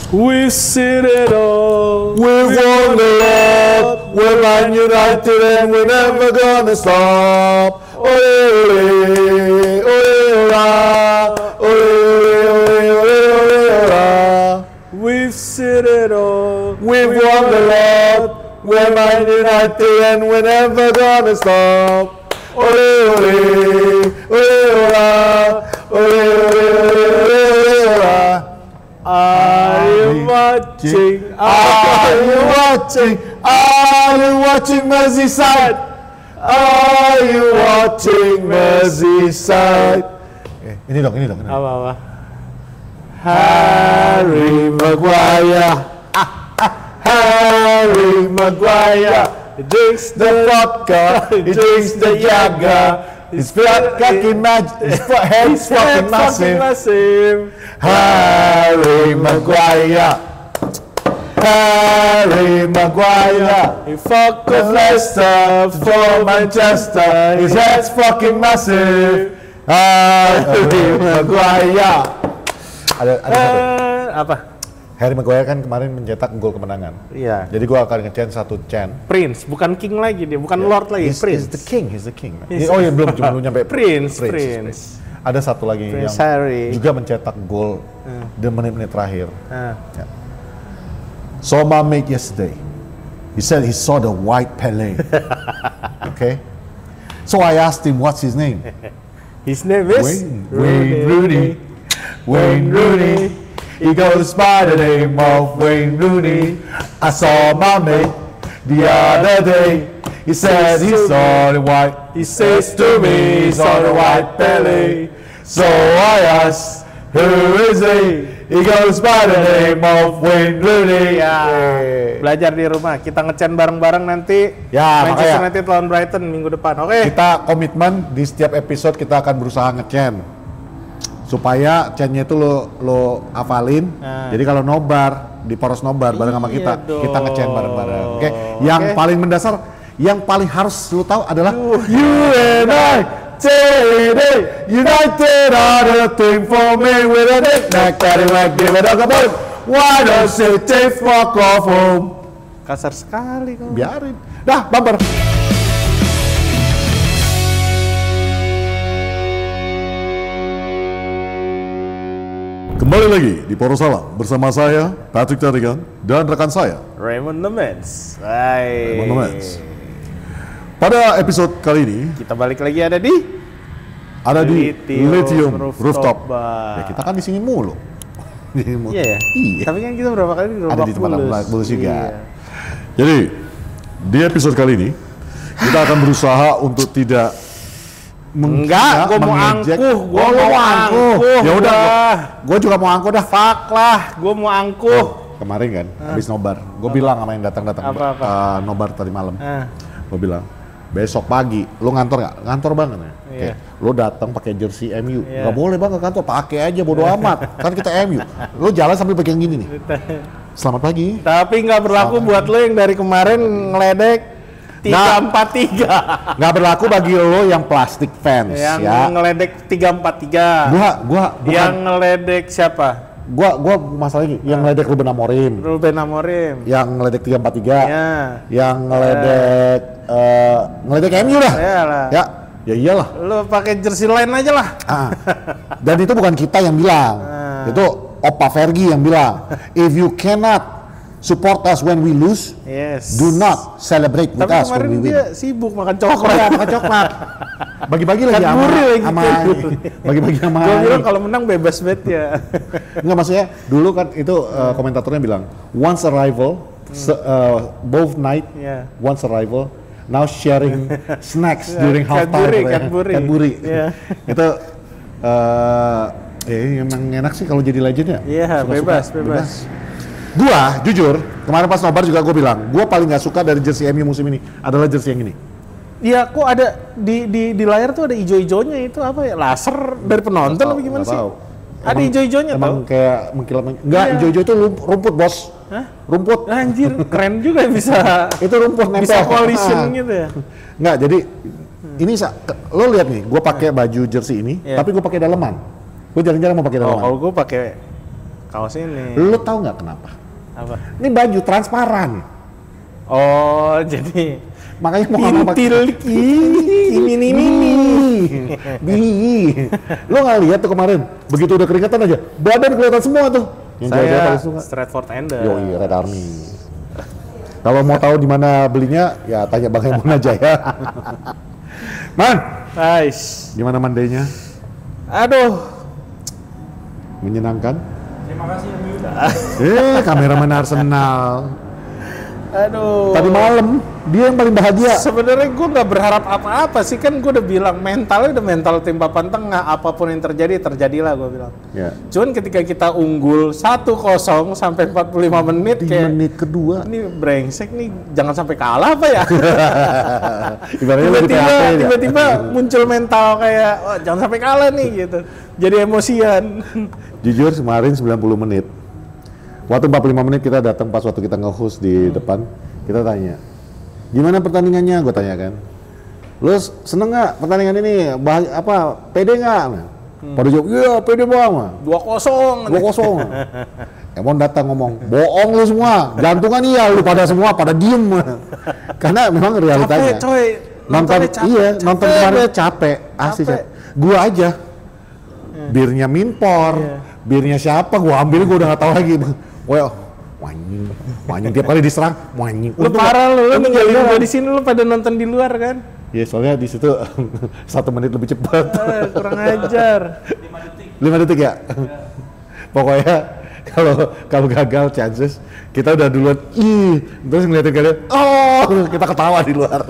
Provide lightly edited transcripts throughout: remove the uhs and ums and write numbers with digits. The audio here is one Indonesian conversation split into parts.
We've seen it all. We've won the lot. We're Man United and we're never gonna stop. Ole ole, ole ola, ole ole, ole ole ola. We've seen it all. We've won the lot. We're Man United and we're never gonna stop. Ole ole, ole ola, ole ole, ole ole ola. Are you watching? Are you watching? Are you watching Merseyside? Are you watching Merseyside? Ini dong. Apa? Harry Maguire. Harry Maguire. He drinks the vodka. He drinks the Jager. His flat kaki his head's fucking massive. Harry Maguire. Harry Maguire. He fucked Of Leicester for Manchester. His head's fucking massive. Harry Maguire. Ada apa? Harry Maguire kan kemarin mencetak gol kemenangan. Iya. Jadi gua akan nge-chant satu chant. Prince, bukan King lagi dia, bukan Lord lagi. Prince. He's the king. Oh ya belum nyampe. Prince. Ada satu lagi Prince yang Harry. juga mencetak gol di menit-menit terakhir. Ya. Saw my mate yesterday. He said he saw the white Pele. Okay. So I asked him what's his name. His name is Wayne Rooney. Wayne Rooney. He goes by the name of Wayne Rooney. I saw my mate the other day. He said he saw the white. He says to me he saw the white Pele. So I asked, who is he? He goes by the name of Wayne Rooney. Ya, belajar di rumah. Kita nge-chant bareng-bareng nanti. Ya, Manchester makanya. United lawan Brighton minggu depan. Oke. Kita komitmen di setiap episode kita akan berusaha nge-chant supaya chantnya itu lo hafalin. Jadi kalau nobar di poros nobar bareng sama kita, kita nge-chant bareng-bareng. Oke. Yang paling mendasar, yang paling harus lo tahu adalah United are the thing for me with a knick-knack, paddywhack, give it a go. Why don't you take fuck off home? Kasar sekali kau. Biarin. Dah, bumper. Kembali lagi di Poros Salam bersama saya Patrick Tarigan dan rekan saya Raymond Nemens. Hai. Raymond Nemens. Pada episode kali ini Kita balik lagi ada di Lithium Rooftop. Bar. Ya kita kan di sini mulu. Iya ya. Iya. Tapi kan kita berapa kali di Ada di tempat Bulus. Bulus juga. Iya. Jadi di episode kali ini kita akan berusaha untuk tidak Enggak, gue mau angkuh, gue mau angkuh. Ya udah, gue juga mau angkuh dah. Fuck lah, gue mau angkuh. Kemarin kan, habis nobar, gue bilang sama yang datang-datang nobar tadi malam, gue bilang besok pagi, lu ngantor nggak? Ngantor banget ya. Iya. Lu datang pakai jersey MU, nggak boleh bang ke kantor, pakai aja bodo amat, kan kita MU. Lu jalan sambil pakai yang gini nih. Selamat pagi. Tapi nggak berlaku buat lo yang dari kemarin ngeledek 343. Nggak berlaku bagi lo yang plastik fans yang ya. ngeledek 343. Gua bukan. Yang ngeledek siapa? Gua masalahnya yang ngeledek Ruben Amorim. Yang ngeledek 343. Ya. Yang ngeledek MU lah. Iyalah. Ya iyalah. Lo pakai jersey lain aja lah. Dan itu bukan kita yang bilang. Itu Opa Fergie yang bilang. If you cannot support us when we lose, do not celebrate with us when we win. Tapi kemarin dia sibuk makan coklat. Bagi-bagi lagi sama bagi-bagi sama. Gue bilang kalau menang bebas bet ya. Enggak, maksudnya dulu kan itu komentatornya bilang once arrival, both night, once arrival, now sharing snacks during half time. Cadbury. Itu emang enak sih kalau jadi legend ya. Iya, bebas. Gua jujur kemarin pas nobar juga gue bilang gua paling nggak suka dari jersey MU musim ini adalah jersey yang ini. Iya, kok ada di layar tuh ada ijo-ijonya, itu apa ya, laser dari penonton atau gimana sih? Tahu. Ada ijo-ijonya tau? Emang kayak mengkilap. Enggak, ijo-ijo itu rumput bos. Hah? Rumput. Anjir, keren juga bisa. Itu rumput nempel. Bisa coalition gitu ya. Enggak, jadi ini lo lihat nih, gue pakai baju jersey ini, tapi gue pakai daleman. Gue jarang-jarang mau pakai daleman. Kalau gue pakai Kaos ini. Lu tahu nggak kenapa? Apa? Ini baju transparan. Oh, jadi Makanya mau ngomong pintil mini. Lu nggak lihat tuh kemarin? Begitu udah keringatan aja, badan kelihatan semua tuh. Yang Saya paling suka. Stratford Ender. Yoi, Red Army. Kalau mau tahu di mana belinya, ya tanya Bang Emon aja ya. Man, Nice. gimana mandainya? Aduh. Menyenangkan? Terima kasih Om Yuda. Kameramen Arsenal. Aduh. Tadi malam dia yang paling bahagia. Sebenarnya gue nggak berharap apa-apa sih, kan gue udah bilang mentalnya udah mental tim papan tengah, apapun yang terjadilah gue bilang. Ya. Cuman ketika kita unggul 1-0 sampai 45 menit Di kayak menit kedua. ini brengsek nih, jangan sampai kalah apa ya. Ibaratnya lu di PHP ya. tiba-tiba muncul mental kayak oh, jangan sampai kalah nih gitu. Jadi emosian. Jujur kemarin 90 menit. Waktu 45 menit kita datang pas waktu kita nge-host di depan, kita tanya, gimana pertandingannya? Gue tanya kan, lu seneng nggak pertandingan ini? Pede nggak? Pada jawab, iya pede bang. 2-0. 2-0. Emon datang ngomong, bohong lu semua, jantungan iya lu pada semua, pada diem. Karena memang realitanya. Capek coy. Nonton kemarin capek, asli capek. Gua aja, birnya Minpor, birnya siapa, gua ambil, gua udah nggak tahu lagi. Wah, wanying tiap kali diserang, wanying. Lu parah lu ninggalin gua di sini, lu pada nonton di luar kan? Ya soalnya di situ 1 menit lebih cepat. Kurang ajar. 5 detik ya. Pokoknya kalau gagal chances kita udah duluan terus ngeliatin kalian kita ketawa di luar.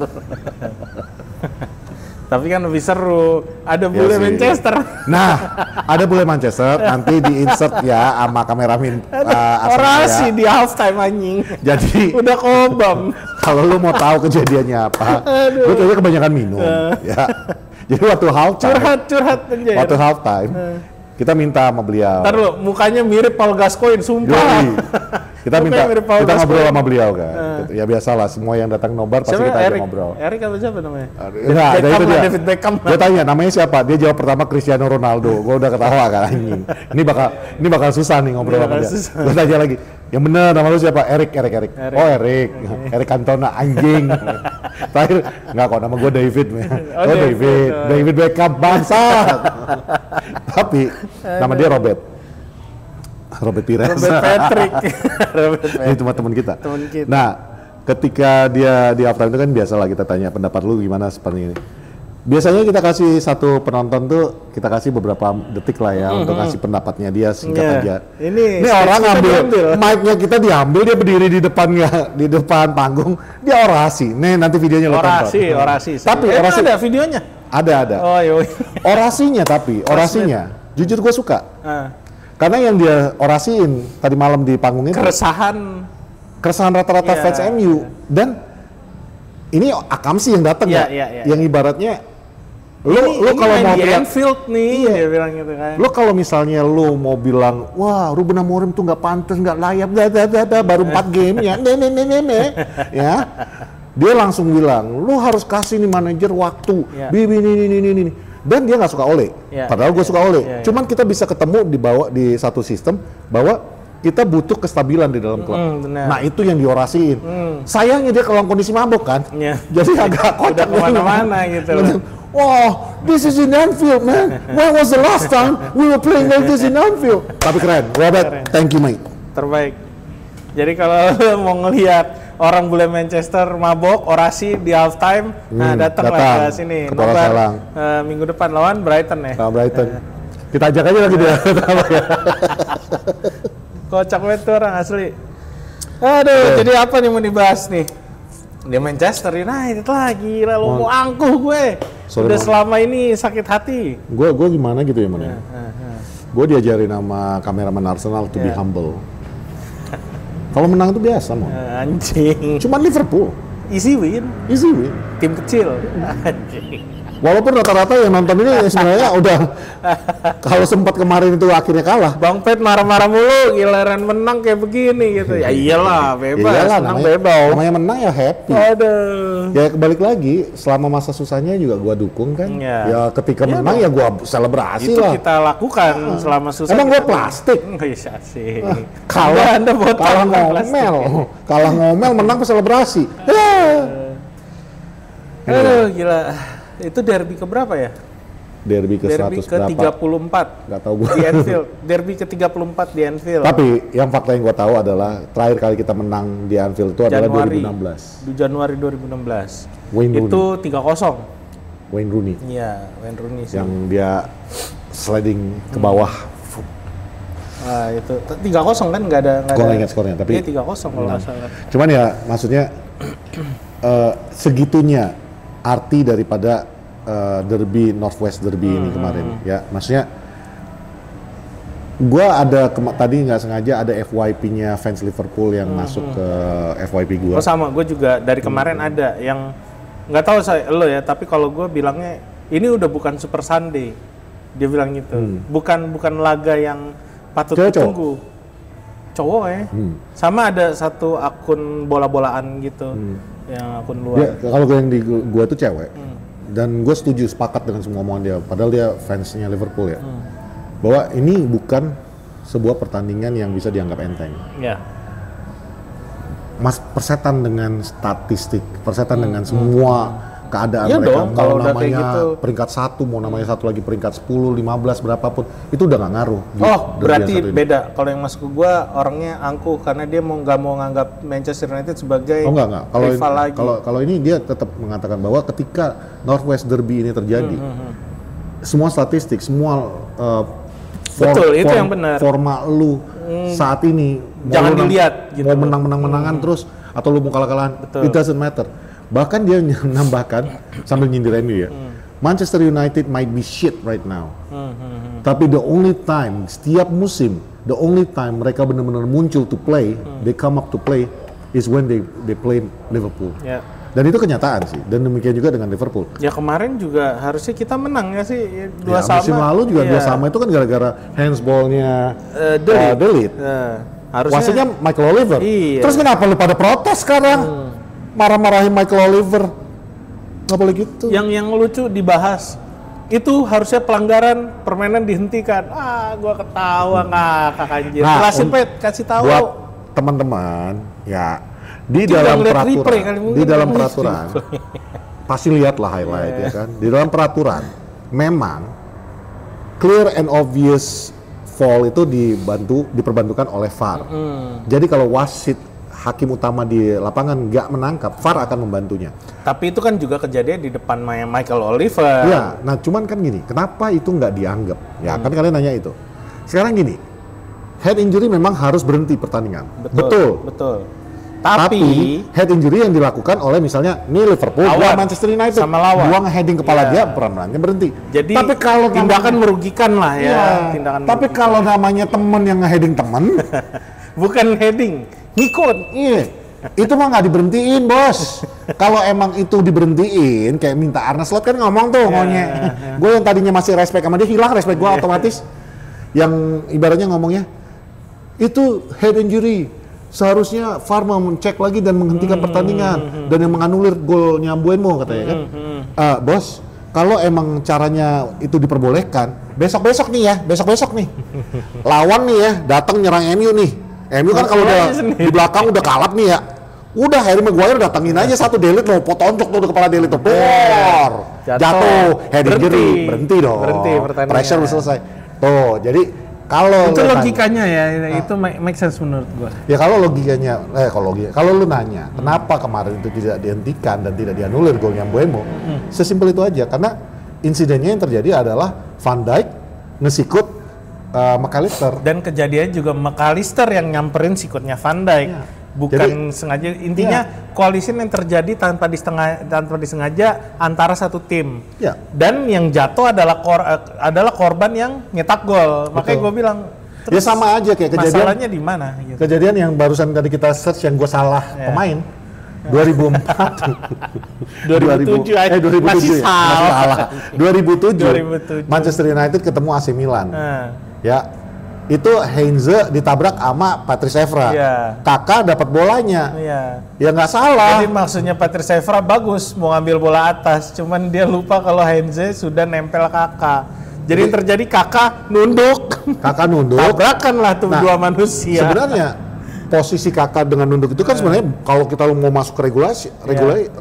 Tapi kan lebih seru, ada bule sih. Manchester. Nah, ada bule Manchester nanti di insert ya sama kameramen Orasi di halftime anjing. Jadi Udah kobam. kalau lu mau tahu kejadiannya apa, lu kayaknya kebanyakan minum ya. Jadi waktu halftime Curhat aja. waktu halftime kita minta sama beliau. Ntar lu, mukanya mirip Paul Gascoigne, sumpah. Yoi. Kita minta mirip Paul kita ngobrol Gascoigne. sama beliau kan. Ya biasalah, semua yang datang nobar pasti Siapa? kita ajak Erik. ngobrol. Erik apa siapa namanya? Nah, ada itu dia. David Beckham. Dia tanya namanya siapa? Dia jawab pertama Cristiano Ronaldo. Gue udah ketawa kan anjing. Ini bakal susah nih ngobrol sama dia. Gue tanya lagi. Yang bener nama lu siapa? Erik. Oh Erik. Erik Cantona anjing. Terakhir enggak kok, nama gue David. Oh David. David Beckham bangsat. Tapi nama dia Robert Pires. Robert Patrick. Ini cuma teman kita. Teman kita. Nah, ketika dia di halftime itu kan biasalah kita tanya pendapat lu gimana seperti ini. Biasanya kita kasih satu penonton tuh, kita kasih beberapa detik lah ya untuk kasih pendapatnya dia singkat aja. Ini orang ngambil mic-nya kita diambil, dia berdiri di depan panggung, dia orasi. Nih nanti videonya lo tonton. Orasi. Tapi orasi ada videonya. Ada. Oh iya. Orasinya jujur gue suka. Karena yang dia orasiin tadi malam di panggung itu Keresahan rata-rata fans MU dan ini Akamsi yang datang ya, yang ibaratnya lu kalau mau di Anfield nih, dia bilang gitu kan. Lu kalau misalnya lu mau bilang, wah Ruben Amorim tuh nggak pantas, nggak layak, baru 4 game ya, ya, dia langsung bilang, lu harus kasih nih manajer waktu, ini. Dan dia nggak suka Ole, padahal gue suka Ole. Cuman kita bisa ketemu di satu sistem bahwa kita butuh kestabilan di dalam klub. Nah itu yang diorasiin. Sayangnya dia kalau kondisi mabok kan, jadi agak kocak kemana-mana gitu. Wow, this is in Anfield, man. When was the last time we were playing like this in Anfield? Tapi keren, Robert. Thank you, mate. Terbaik. Jadi kalau mau ngelihat orang bule Manchester mabok orasi di halftime, nah datanglah ke sini. Nobar minggu depan lawan Brighton ya. Lawan Brighton. Kita ajak aja lagi dia. Kocak banget tuh orang asli. Aduh, jadi apa nih mau dibahas nih? Dia Manchester United lagi, lalu mau angkuh gue. Udah selama ini sakit hati. Gue gimana gitu ya, man? Gue diajarin sama kameramen Arsenal to be humble. Kalau menang itu biasa, Mon. Anjing. Cuman Liverpool. Easy win. Easy win. Tim kecil. Anjing. Walaupun rata-rata yang nonton ini sebenarnya udah kalau sempat kemarin itu akhirnya kalah. Bang Pet marah-marah mulu, giliran menang kayak begini gitu. Ya iyalah, bebas, Iyalah, menang namanya, bebas. namanya menang ya happy. Aduh. Ya balik lagi, selama masa susahnya juga gua dukung kan. Ya ketika menang ya gua selebrasi itu lah. kita lakukan selama susah. Emang gua plastik. Bisa sih. Kalah kalah ngomel. Kalah ngomel menang selebrasi. Aduh, gila. Itu derby keberapa ya? Derby ke 100 berapa? ke-34. Nggak tahu gua. Di Anfield. Derby ke-34 di Anfield. Tapi yang fakta yang gua tahu adalah terakhir kali kita menang di Anfield itu adalah 2016. Di Januari 2016. Wayne Rooney. Itu 3-0. Wayne Rooney. Iya, Wayne Rooney sih. Yang dia sliding ke bawah. Ah, itu 3-0 kan nggak ada. Gua nggak ingat skornya, tapi iya 3-0 kalau nggak salah. Cuman ya maksudnya segitunya arti daripada derby Northwest Derby ini kemarin ya, maksudnya gua ada tadi nggak sengaja ada FYP-nya fans Liverpool yang masuk ke FYP gua. Oh sama, gue juga dari kemarin ada yang nggak tahu lo ya, tapi kalau gue bilangnya ini udah bukan Super Sunday, dia bilang gitu, bukan laga yang patut ditunggu. Cowok ya, sama ada satu akun bola-bolaan gitu, yang akun luar. Ya, kalau yang di gua tuh cewek, dan gue setuju sepakat dengan semua omongan dia, padahal dia fansnya Liverpool ya, bahwa ini bukan sebuah pertandingan yang bisa dianggap enteng. Ya. Mas persetan dengan statistik, persetan dengan semua keadaan Ya mereka, dong, kalau mau udah kayak namanya gitu. peringkat 1, mau namanya satu lagi peringkat 10, 15, berapapun, itu udah nggak ngaruh. Oh, berarti beda. Kalau yang masuk ke gua orangnya angkuh karena dia nggak mau nganggap Manchester United sebagai enggak. rival lagi. Kalau ini dia tetap mengatakan bahwa ketika Northwest Derby ini terjadi, semua statistik, semua Betul, itu yang benar. Forma lu saat ini Jangan mau dilihat gitu. mau menang-menangan terus atau lu mau kalah-kalahan, it doesn't matter. Bahkan dia menambahkan sambil nyindir MU ya, Manchester United might be shit right now, tapi the only time setiap musim, the only time mereka benar-benar muncul to play, they come up to play is when they play Liverpool. Ya. Dan itu kenyataan sih, dan demikian juga dengan Liverpool. Ya kemarin juga harusnya kita menang ya sih, 2-sama. Ya, musim lalu juga 2-sama itu kan gara-gara handsball-nya De Ligt. Harusnya Wasitnya Michael Oliver. Iya. Terus kenapa lu pada protes sekarang? Marah-marahin Michael Oliver. Nggak boleh gitu. yang lucu dibahas. Itu harusnya pelanggaran, permainan dihentikan. Gua ketawa ngakak anjir. Nah, Jelasin Pet, kasih tahu. Buat teman-teman, ya di Coba dalam ngeliat peraturan, replay kali, mungkin di dalam ngeliat peraturan, pasti lihatlah highlight ya kan. Di dalam peraturan, memang clear and obvious foul itu diperbantukan oleh VAR. Jadi kalau wasit hakim utama di lapangan nggak menangkap, VAR akan membantunya. Tapi itu kan juga kejadian di depan Michael Oliver. Ya, nah cuman kan gini, kenapa itu nggak dianggap? Ya kan kalian nanya itu. Sekarang gini, head injury memang harus berhenti pertandingan. Betul. Tapi head injury yang dilakukan oleh misalnya nih Liverpool, buang Manchester United, sama lawan, buang heading kepala dia, permainannya berhenti. Jadi tapi kalau tindakan merugikan lah ya. Tindakan tapi merugikan. kalau namanya temen yang nge-heading temen, bukan heading, ngikut. iya, itu mah nggak diberhentiin bos. Kalau emang itu diberhentiin, kayak minta Arne Slot kan ngomong tuh, maunya. Gue yang tadinya masih respect sama dia, hilang respect gue otomatis. Yang ibaratnya ngomongnya, itu head injury. Seharusnya VAR mencek lagi dan menghentikan pertandingan dan yang menganulir golnya Mbeumo katanya kan. Bos, kalau emang caranya itu diperbolehkan, besok nih, lawan nih ya, datang nyerang MU nih. MU kan kalau udah di belakang udah kalap nih ya, udah Harry Maguire datangin aja satu De Ligt mau potonjok tuh kepala De Ligt tuh, jatuh, head injury, berhenti dong, pressure udah selesai. Tuh, jadi kalau itu logikanya ya, itu make sense menurut gua. Ya kalau logikanya, kalau lu nanya kenapa kemarin itu tidak dihentikan dan tidak dianulir golnya Mbeumo, sesimpel itu aja. Karena insidennya yang terjadi adalah Van Dijk ngesikut McAllister. Dan kejadian juga McAllister yang nyamperin sikutnya Van Dijk. Bukan sengaja, intinya koalisi yang terjadi tanpa disengaja antara satu tim. Dan yang jatuh adalah korban yang nyetak gol. Makanya gue bilang, ya sama aja kayak kejadian. Masalahnya di mana? Gitu. Kejadian yang barusan tadi kita search yang gue salah pemain. 2004 2007 aja. 2007 Masih ya? Masih salah. 2007 2007. Manchester United ketemu AC Milan. Nah, Ya. Itu Heinze ditabrak sama Patrice Evra. Iya. Kakak dapat bolanya. iya. Ya nggak salah. Jadi maksudnya Patrice Evra bagus mau ngambil bola atas, cuman dia lupa kalau Heinze sudah nempel Kakak. Jadi yang terjadi Kakak nunduk. Kakak nunduk. Tabrakan lah tuh Nah, dua manusia. Sebenarnya posisi Kakak dengan nunduk itu kan sebenarnya kalau kita mau masuk ke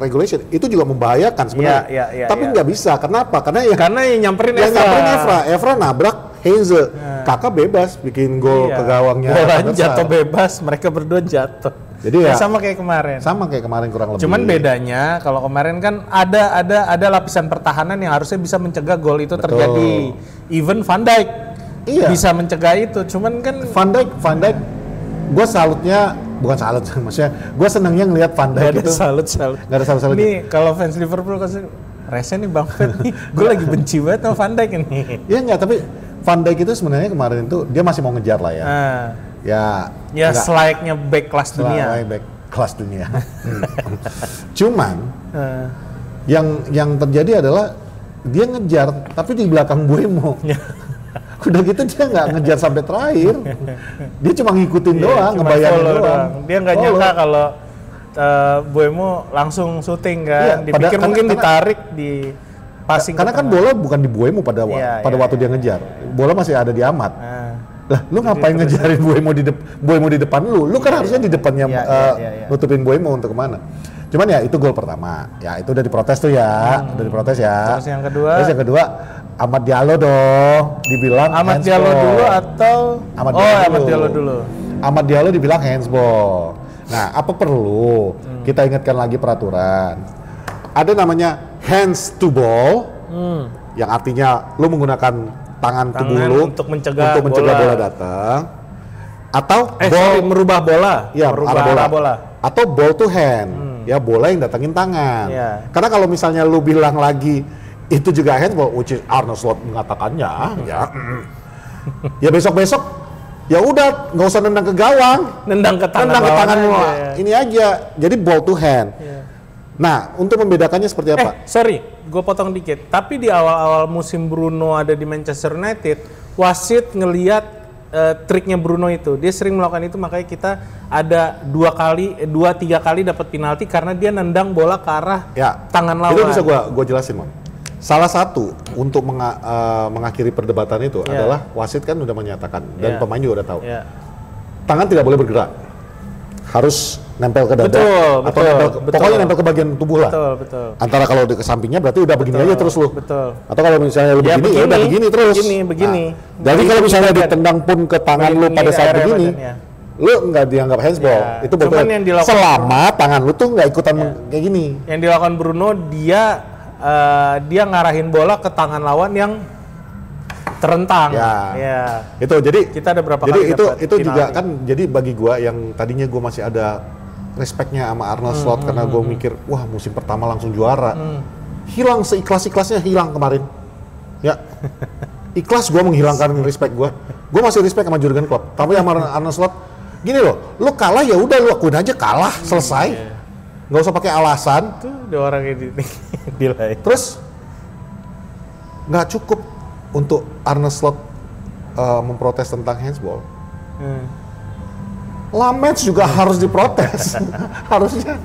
regulation itu juga membahayakan sebenarnya. Iya, Tapi nggak bisa. Kenapa? Karena yang nyamperin yang Evra. nyamperin Evra nabrak Heinze. Kakak bebas bikin gol ke gawangnya. Bolanya Van der Sar. jatuh bebas, mereka berdua jatuh. Jadi ya sama kayak kemarin. Sama kayak kemarin kurang lebih. Cuman bedanya kalau kemarin kan ada lapisan pertahanan yang harusnya bisa mencegah gol itu terjadi. Even Van Dijk bisa mencegah itu. Cuman kan Van Dijk gue salutnya, bukan salut maksudnya, gue senangnya ngelihat Van Dijk itu. salut. Gak ada salut. Ini kalau fans Liverpool kasih rese nih Bang Fet nih, gue lagi benci banget sama Van Dijk ini. Iya enggak, tapi Van Dijk itu sebenarnya kemarin itu dia masih mau ngejar lah ya. Ya selayaknya back kelas dunia. Back kelas dunia. Cuman yang terjadi adalah dia ngejar tapi di belakang Buemo. Udah gitu dia nggak ngejar sampai terakhir. Dia cuma ngikutin doang, ngebayangin doang. Dia nggak nyangka kalau Buemo langsung syuting kan. Iya, Dipikir mungkin ditarik di passing. Karena kan bola bukan di Buemo pada waktu dia ngejar. Bola masih ada di Amat. Lah, lu ngapain ngejarin Buemo di depan lu? Lu kan harusnya di depannya nutupin Buemo untuk kemana? Cuman ya itu gol pertama. Ya itu udah diprotes tuh ya, udah diprotes ya. Terus yang kedua Amad Diallo dong, dibilang Amad Diallo dulu atau Amad Diallo dulu. Amad Diallo dibilang handsball. Nah, apa perlu kita ingatkan lagi peraturan? Ada namanya hands to ball, yang artinya lu menggunakan tangan tubuh lu untuk mencegah bola datang, atau merubah bola, ya, merubah bola, atau ball to hand, ya bola yang datangin tangan. Karena kalau misalnya lu bilang lagi itu juga handball, which is Arne Slot mengatakannya, ya besok ya udah nggak usah nendang ke gawang, nendang ke tangan lu ini aja, jadi ball to hand. Nah, untuk membedakannya seperti apa? Sorry, gue potong dikit. Tapi di awal-awal musim Bruno ada di Manchester United, wasit ngelihat triknya Bruno itu, dia sering melakukan itu, makanya kita ada 2-3 kali dapat penalti karena dia nendang bola ke arah tangan lawan. Itu bisa gue jelasin, Mon. Salah satu untuk mengakhiri perdebatan itu adalah wasit kan udah menyatakan dan pemain juga udah tahu. Tangan tidak boleh bergerak, harus nempel ke dada pokoknya nempel ke bagian tubuh lah. Betul. Antara kalau ke sampingnya berarti udah begini aja terus lu. Atau kalau misalnya lu begini, ya udah begini terus. Begini. Jadi kalau misalnya ditendang pun ke tangan lu pada saat begini, lu nggak dianggap handsball. Itu betul. Selama tangan lu tuh nggak ikutan kayak gini. Yang dilakukan Bruno, dia ngarahin bola ke tangan lawan yang terentang. Itu jadi kita ada berapa kali itu juga kan, jadi bagi gua yang tadinya gua masih ada respectnya sama Arne Slot karena gua mikir wah musim pertama langsung juara, hilang seikhlas-ikhlasnya hilang kemarin ya. Ikhlas gua menghilangkan respect gua masih respect sama Jurgen Klopp, tapi sama Arne Slot gini loh, lu kalah ya udah lu akuin aja kalah, selesai, nggak usah pakai alasan. Tuh ada orang ini terus nggak cukup untuk Arne Slot memprotes tentang handsball. Lammens juga harus diprotes. Harusnya.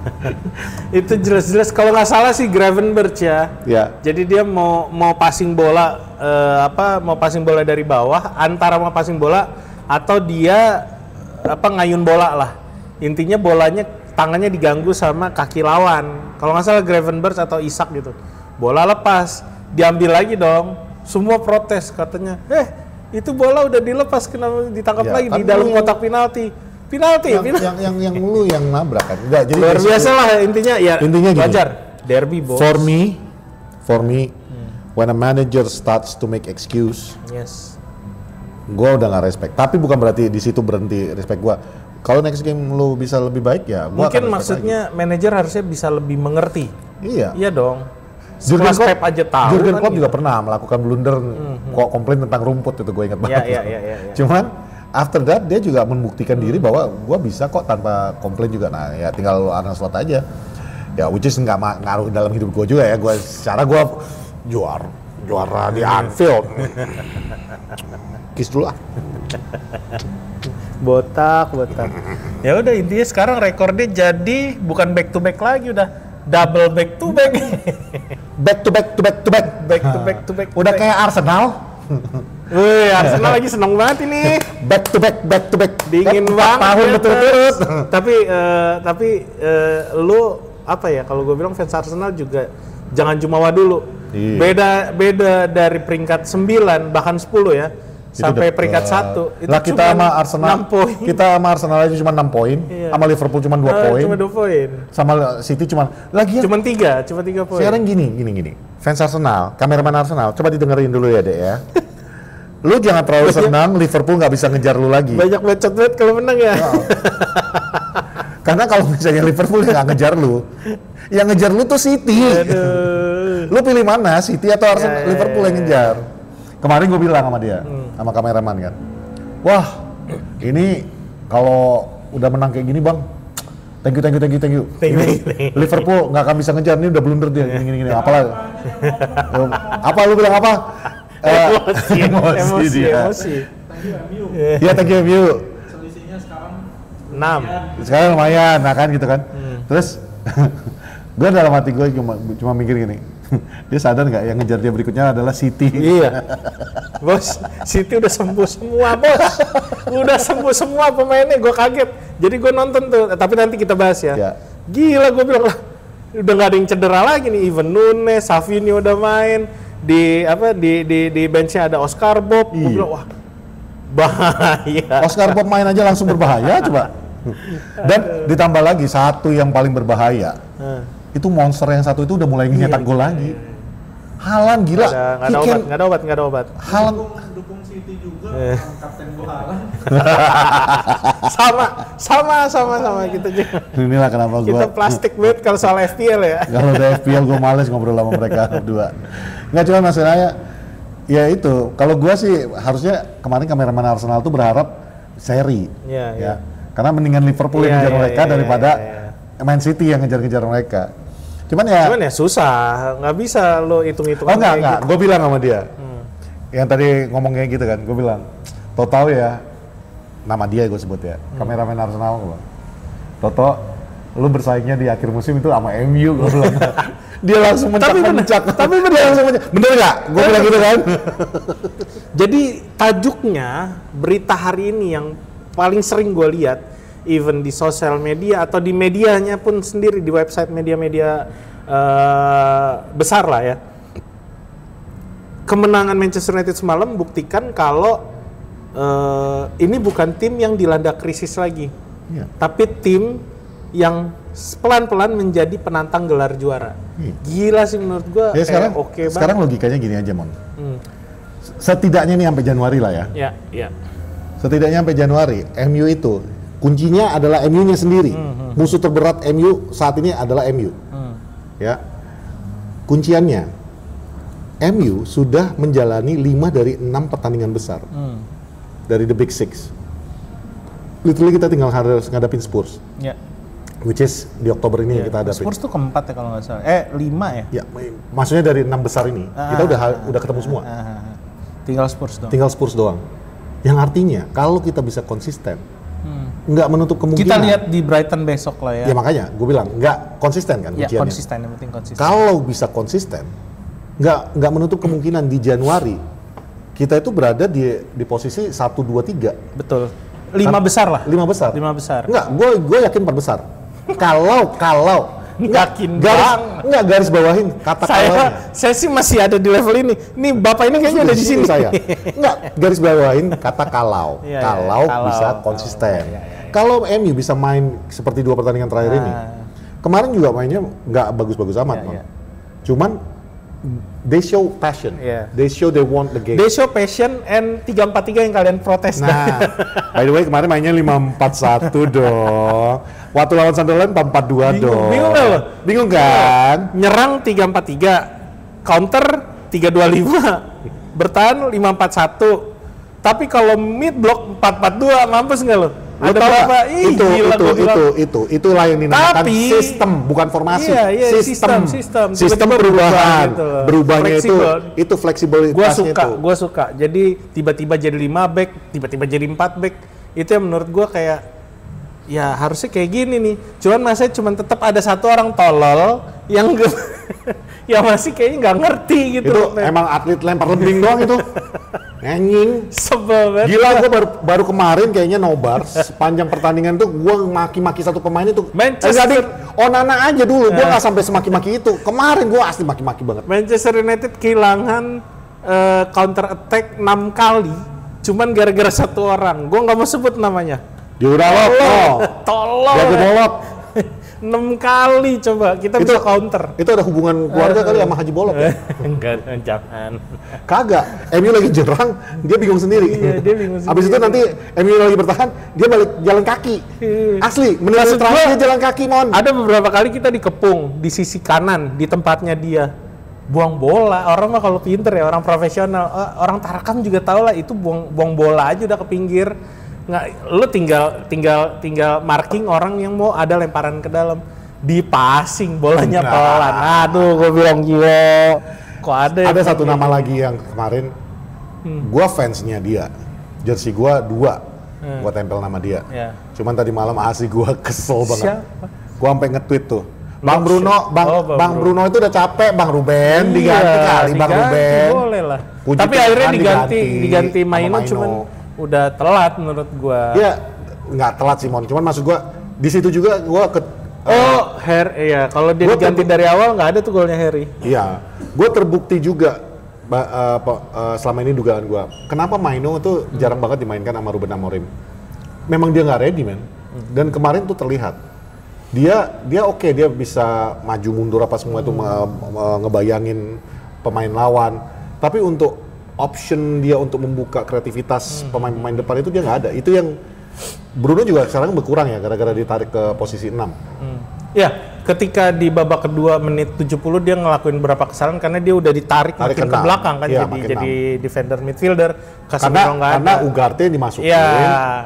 Itu jelas-jelas kalau nggak salah sih Gravenberch ya. Jadi dia mau passing bola mau passing bola dari bawah, antara mau passing bola atau dia ngayun bola lah. Intinya bolanya tangannya diganggu sama kaki lawan. Kalau nggak salah Gravenberch atau Isak gitu. Bola lepas, diambil lagi dong. Semua protes katanya. Itu bola udah dilepas, kenapa ditangkap lagi di dalam kotak penalti. Yang lu yang nabrak kan. Enggak, jadi luar biasa lah intinya gini, wajar. Derby, bos. For me, when a manager starts to make excuse, gue udah nggak respect. Tapi bukan berarti di situ berhenti respect gue. Kalau next game lu bisa lebih baik ya gua mungkin maksudnya manajer harusnya bisa lebih mengerti. Iya dong. Jurgen Klopp aja tahu. Jurgen Klopp juga pernah melakukan blunder kok komplain tentang rumput itu, gue ingat banget. Cuman after that dia juga membuktikan diri bahwa gue bisa kok tanpa komplain juga. Nah ya tinggal Arne Slot aja. Ya, which is nggak ngaruh dalam hidup gue juga ya. Gue secara gue juara di Anfield. Kiss dulu ah. Botak. Ya udah intinya sekarang rekornya jadi bukan back to back lagi, udah double back to back. Back to back. Udah kayak Arsenal. Wih, Arsenal lagi seneng banget ini. Back to back. Dingin banget. Tahun betul-betul. Tapi lu apa ya? Kalau gue bilang fans Arsenal juga jangan jumawa dulu. Iya. Beda dari peringkat 9 bahkan 10 ya. Sampai peringkat 1 itu lah kita sama Arsenal 6 poin. Kita sama Arsenal aja cuma 6 poin, sama Liverpool cuma 2 poin. Cuma 2 poin. Sama City cuma cuma 3 poin. Sekarang gini. Fans Arsenal, kameraman Arsenal, coba didengerin dulu ya, Dek ya. Lu jangan terlalu senang Liverpool nggak bisa ngejar lu lagi. Banyak bacot banget kalau menang ya. Karena kalau misalnya Liverpool nggak ngejar lu, yang ngejar lu tuh City. Aduh. Lu pilih mana, City atau Arsenal? Liverpool yang ngejar. Kemarin gue bilang sama dia, sama kameraman kan, wah ini kalau udah menang kayak gini bang, thank you. Liverpool nggak akan bisa ngejar, ini udah blunder dia, gini. Apalah, apa lu bilang apa? Emosi dia. Iya, thank you MU. Selisihnya sekarang 6. Sekarang lumayan, nah kan gitu kan. Terus gue dalam hati gue cuma mikir gini. Dia sadar nggak yang ngejar dia berikutnya adalah City? Iya. Bos, City udah sembuh semua, bos. Udah sembuh semua pemainnya, gue kaget. Jadi gue nonton tuh, tapi nanti kita bahas ya. Gila, gue bilang lah, udah nggak ada yang cedera lagi nih. Even Nunes, Savinho udah main. Di benchnya ada Oscar Bob. Gue bilang, wah, bahaya. Oscar Bob main aja langsung berbahaya, coba. Dan ditambah lagi satu yang paling berbahaya. Itu monster yang satu itu udah mulai nyetak gol lagi. Haaland gila. Nggak ada obat. Haaland dukung City juga, kapten gua Haaland. sama kita juga. Inilah kenapa Kita plastik banget kalau soal FPL ya. Kalau udah FPL gue males ngobrol sama mereka berdua. Nggak, cuma masalahnya ya itu. Kalau gue sih harusnya kemarin kameraman Arsenal tuh berharap seri. Ya. Karena mendingan Liverpool yang ngejar mereka daripada Man City yang ngejar-ngejar mereka. Cuman ya susah, nggak bisa lo hitung-hitung. Oh enggak. Gitu. Gue bilang sama dia, yang tadi ngomong kayak gitu kan, gue bilang, Toto ya, nama dia gue sebut ya, kameramen Arsenal gue bilang, Toto, lu bersaingnya di akhir musim itu sama MU, gue bilang. Dia langsung mencak. Tapi bener nggak? Gue bilang gitu kan. Jadi tajuknya berita hari ini yang paling sering gue lihat, even di sosial media atau di medianya pun sendiri, di website media-media besar lah ya. Kemenangan Manchester United semalam buktikan kalau ini bukan tim yang dilanda krisis lagi, tapi tim yang pelan-pelan menjadi penantang gelar juara. Gila sih menurut gua. Ya, sekarang logikanya gini aja, Mon. Setidaknya nih sampai Januari lah ya. Iya. Setidaknya sampai Januari, MU itu kuncinya adalah MU-nya sendiri. Musuh terberat MU saat ini adalah MU. Ya. Kunciannya, MU sudah menjalani 5 dari 6 pertandingan besar. Dari the Big Six. Literally kita tinggal harus ngadapin Spurs. Which is di Oktober ini kita hadapin. Spurs tuh keempat ya kalau nggak salah. 5 ya? Ya, maksudnya dari 6 besar ini, kita udah ketemu semua. Tinggal Spurs doang. Tinggal Spurs doang. Yang artinya, kalau kita bisa konsisten, nggak menutup kemungkinan. Kita lihat di Brighton besok lah ya. Ya makanya, gue bilang nggak konsisten kan kunciannya. Ya konsisten, yang penting konsisten. Kalau bisa konsisten, nggak menutup kemungkinan di Januari kita itu berada di posisi 1, 2, 3. Betul. 5 besar lah. 5 besar. 5 besar. Nggak, gue yakin 4 besar. Kalau yakin bang. Nggak garis bawahin kata kalaunya. Saya sih masih ada di level ini. Nih bapak ini kayaknya ada di sini. Saya nggak garis bawahin kata kalau. Kalau bisa konsisten. Kalau MU bisa main seperti 2 pertandingan terakhir ini, kemarin juga mainnya nggak bagus-bagus amat, cuman they show passion. They show they want the game. They show passion and 3-4-3 yang kalian protes. Nah, by the way kemarin mainnya 5-4-1 dong. Waktu lawan Sunderland 4-4-2 dong. Bingung nggak lo? Bingung kan? Nyerang 3-4-3, counter 3-2-5, bertahan 5-4-1. Tapi kalau mid block 4-4-2, mampus nggak lo? Lo Ada tau berapa? nggak? Ih, gila, gua bilang. Itulah yang dinamakan Tapi- sistem, bukan formasi. Iya, sistem. Sistem Tiba-tiba perubahan. gitu loh. Berubahnya Fleksibel. itu fleksibilitasnya itu. Gue suka. Jadi tiba-tiba jadi 5 back, tiba-tiba jadi 4 back. Itu yang menurut gue kayak ya harusnya kayak gini nih. Cuman masanya cuman tetap ada satu orang tolol yang yang masih kayaknya nggak ngerti gitu. Itu emang atlet lempar lembing doang itu. Anjing. sebel banget. Gila, gue baru kemarin kayaknya nobar sepanjang pertandingan tuh gue maki-maki satu pemain itu. Manchester- Onana aja dulu, gue nggak sampai semaki-maki itu. Kemarin gue asli maki-maki banget. Manchester United kehilangan counter attack 6 kali. Cuman gara-gara satu orang. Gue nggak mau sebut namanya. Diurawat, Tolol. jago bolot. 6 kali coba kita bisa counter. Itu ada hubungan keluarga kali sama Haji Bolot ya? Enggak, jangan. Kagak, MU lagi jerang, dia bingung sendiri. Iya, dia bingung Abis itu sendiri. nanti MU lagi bertahan, dia balik jalan kaki. Asli, menit Maksud terakhir gua- dia jalan kaki, Mon. Ada beberapa kali kita dikepung di sisi kanan di tempatnya dia. Buang bola, orang mah kalau pinter ya, orang profesional. Orang Tarkam juga tahu lah itu buang bola aja udah ke pinggir. Nggak, lu tinggal marking orang yang mau ada lemparan ke dalam. Di passing bolanya pelan. Aduh, gue bilang gila. Kok ada Ada yang satu nama lagi yang kemarin, gua fansnya dia. Jersey gua 2, gua tempel nama dia. Ya. Cuman tadi malam asli gua kesel banget. Siapa? Gua sampai nge-tweet tuh. Bang Blog Bruno, shit. Bang, Oh, Bang Bang Bruno itu udah capek, Bang Ruben diganti kali Bang Ruben. Boleh lah. Puji Tapi Tuhan akhirnya diganti diganti sama Maino, Maino. cuman udah telat menurut gua. Dia nggak telat sih, Mon. Cuman maksud gua di situ juga gua Iya, kalau dia Gua diganti dari awal nggak ada tuh golnya Harry. iya, gua terbukti juga selama ini dugaan gua. Kenapa Maino tuh jarang banget dimainkan sama Ruben Amorim? Memang dia nggak ready, men. Dan kemarin tuh terlihat. Dia oke, dia bisa maju mundur apa semua itu ngebayangin pemain lawan. Tapi untuk option dia untuk membuka kreativitas pemain-pemain depan itu dia nggak ada. Itu yang Bruno juga sekarang berkurang ya gara-gara ditarik ke posisi 6. Ya, ketika di babak kedua menit 70 dia ngelakuin beberapa kesalahan karena dia udah ditarik Tarik makin ke ke enam. belakang kan, Iya, jadi makin jadi defender midfielder. Casemiro nggak Karena ada. Ugarte dimasukin, Iya.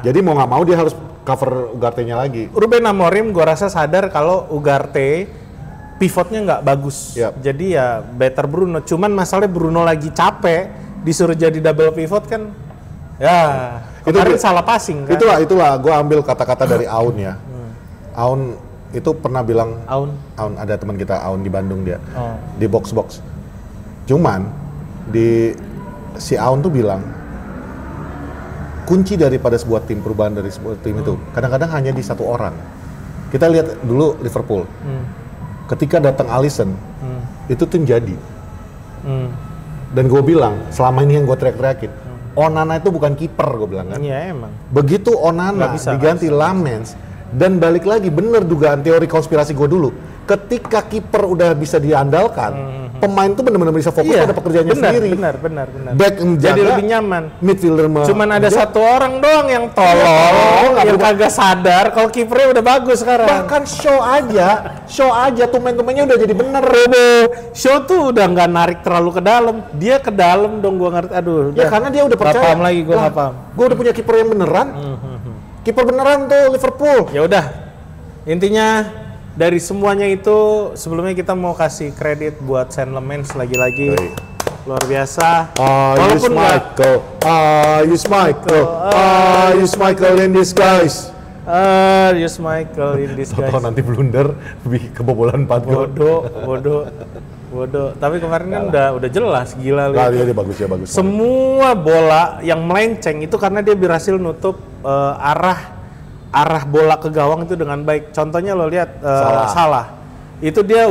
jadi mau nggak mau dia harus cover Ugarte-nya lagi. Ruben Amorim gua rasa sadar kalau Ugarte pivotnya nggak bagus. Yap. Jadi ya better Bruno. Cuman masalahnya Bruno lagi capek disuruh jadi double pivot kan. Ya, kemarin salah passing kan. Itulah gue ambil kata-kata dari Aun ya. Aun itu pernah bilang, Aun. ada teman kita Aun di Bandung dia, Oh. di box. Cuman si Aun tuh bilang kunci daripada sebuah tim, perubahan dari sebuah tim itu kadang-kadang hanya di satu orang. Kita lihat dulu Liverpool. Ketika datang Alisson, itu tuh jadi. Dan gue bilang, selama ini yang gue teriak-teriakin, Onana itu bukan kiper, gue bilang kan. Iya emang. Begitu Onana Nggak bisa, diganti Lamens, dan balik lagi, bener dugaan teori konspirasi gue dulu. Ketika kiper udah bisa diandalkan, pemain tuh bener-bener bisa fokus pada pekerjaannya sendiri. Benar. Back menjaga, Jadi lebih nyaman. midfielder Cuman ada satu orang doang yang tolol, yang kagak sadar kalau kipernya udah bagus sekarang. bahkan show aja tumen-tumennya udah jadi bener. Show tuh udah nggak narik terlalu ke dalam. Dia ke dalam dong, gua ngerti. Aduh, Ya karena dia udah Nggak percaya. paham lagi, gua nggak paham. Gue udah punya kiper yang beneran. Kiper beneran tuh Liverpool. Ya udah. Intinya dari semuanya itu sebelumnya kita mau kasih kredit buat Saint Lemens lagi-lagi. Yoi. Luar biasa. Use Walaupun nggak- Michael in disguise. Use Michael in this guys. Tahu nanti blunder kebobolan 4 gol. Bodoh. Tapi kemarin kan udah jelas, gila lu. Nah, dia bagus. Semua bola yang melenceng itu karena dia berhasil nutup arah bola ke gawang itu dengan baik. Contohnya lo lihat Salah. Itu dia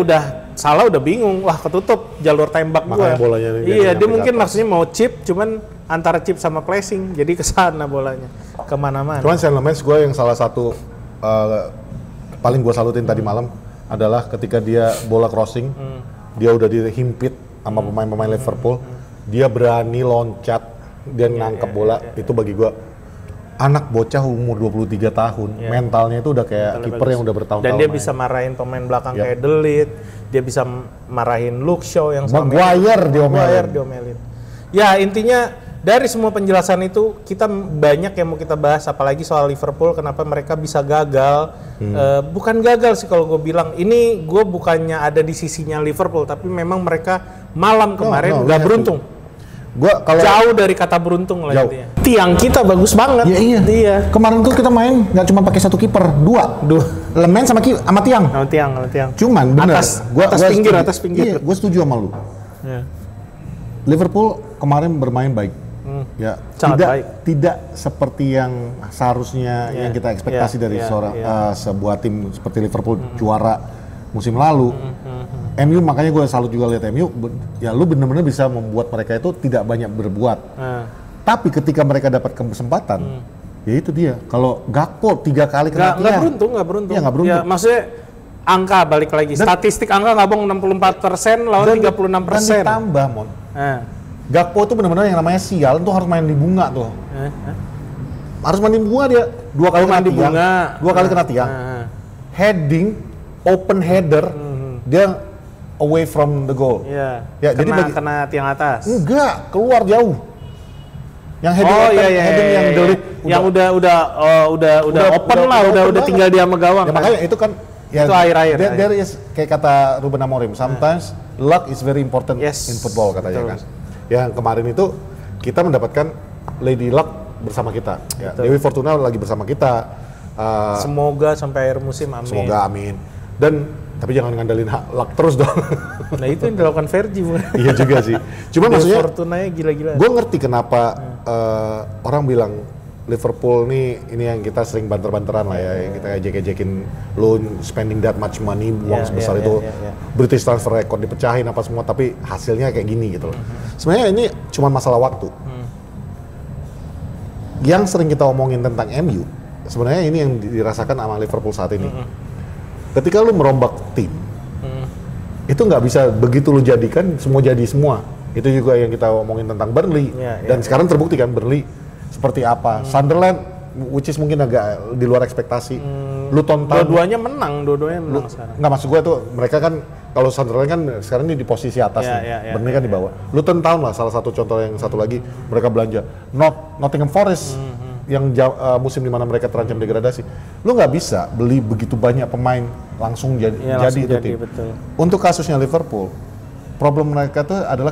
Salah udah bingung, wah ketutup jalur tembak Makanya gua. bolanya dia Iya, nyampe dia ke mungkin atas. maksudnya mau chip, cuman antara chip sama placing, jadi kesana bolanya, kemana-mana. Cuman Saint Lemens gue yang salah satu paling gue salutin tadi malam adalah ketika dia bola crossing, dia udah dihimpit sama pemain-pemain Liverpool, dia berani loncat dan nangkep bola. Itu bagi gue anak bocah umur 23 tahun, mentalnya itu udah kayak kiper yang udah bertahun-tahun. Dan dia main. bisa marahin pemain belakang kayak De Ligt, dia bisa marahin Luke Shaw yang Maguire diomelin. Ya intinya dari semua penjelasan itu kita banyak yang mau kita bahas, apalagi soal Liverpool kenapa mereka bisa gagal. Bukan gagal sih kalau gue bilang, ini gue bukannya ada di sisinya Liverpool, tapi memang mereka malam kemarin nggak beruntung. Gua kalau jauh dari kata beruntung lah intinya. Tiang kita bagus banget. Iya. Kemarin tuh kita main nggak cuma pakai satu kiper, dua. Lemen sama tiang. Sama tiang. Cuman bener. Atas pinggir. Iya, gue setuju sama lu. Ya. Liverpool kemarin bermain baik. Ya, sangat baik. Tidak seperti yang seharusnya yang kita ekspektasi dari sebuah tim seperti Liverpool juara musim lalu. MU makanya gue salut juga lihat MU, ya lu benar-benar bisa membuat mereka itu tidak banyak berbuat. Tapi ketika mereka dapat kesempatan, ya itu dia. Kalau Gakpo 3 kali kena nggak beruntung. Iya, nggak beruntung. Ya, maksudnya angka balik lagi. Statistik angka ngabong 64% lawan 36%. Dan ditambah, Mon. Gakpo itu benar-benar yang namanya sial tuh harus main di bunga tuh. Harus main di bunga dia. 2 kali kena tiang. 2 kali kena tiang. Heading, open header, dia away from the goal. Iya. Ya, jadi kena tiang atas. Enggak, keluar jauh. Yang heading heading yang delit yang udah open lah, udah tinggal dia sama gawang. Ya, makanya itu kan itu air. There is kayak kata Ruben Amorim, sometimes luck is very important in football katanya kan. Yang kemarin itu kita mendapatkan Lady Luck bersama kita. Ya, Dewi Fortuna lagi bersama kita. Semoga sampai akhir musim, amin. Semoga amin. Dan tapi jangan ngandelin luck terus dong. Nah itu yang dilakukan Fergie. Iya juga sih. Cuma maksudnya Fortunanya gila-gila. Gue ngerti kenapa orang bilang Liverpool nih, ini yang kita sering banter-banteran lah ya, yang kita ejek-ejekin lu spending that much money, uang sebesar itu, British transfer record dipecahin apa semua, tapi hasilnya kayak gini gitu loh. Sebenarnya ini cuma masalah waktu. Yang sering kita omongin tentang MU, sebenarnya ini yang dirasakan sama Liverpool saat ini. Ketika lu merombak tim, itu nggak bisa begitu lu jadikan semua jadi semua. Itu juga yang kita omongin tentang Burnley. Dan sekarang terbukti kan Burnley seperti apa. Sunderland, which is mungkin agak di luar ekspektasi. Lu tonton. Dua-duanya menang sekarang. Nggak, maksud gue tuh, mereka kan, kalau Sunderland kan sekarang ini di posisi atas nih. Burnley kan di bawah. Luton Town lah salah satu contoh, yang satu lagi mereka belanja. Nottingham Forest. Yang musim dimana mereka terancam degradasi, lu nggak bisa beli begitu banyak pemain langsung jadi itu tim. Betul. Untuk kasusnya Liverpool, problem mereka tuh adalah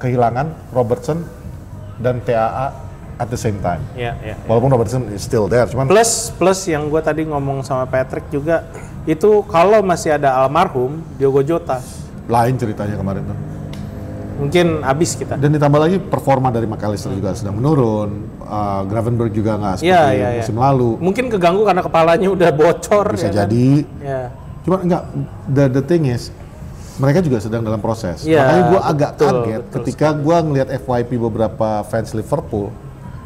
kehilangan Robertson dan TAA at the same time. Walaupun Robertson is still there, cuman plus yang gue tadi ngomong sama Patrick juga, itu kalau masih ada almarhum Diogo Jota, lain ceritanya kemarin tuh. Mungkin habis kita. Dan ditambah lagi performa dari McAllister juga sedang menurun. Gravenberch juga nggak seperti musim lalu. Mungkin keganggu karena kepalanya udah bocor. Bisa jadi. Cuma enggak, the thing is, mereka juga sedang dalam proses. Makanya gue agak kaget ketika gue ngelihat FYP beberapa fans Liverpool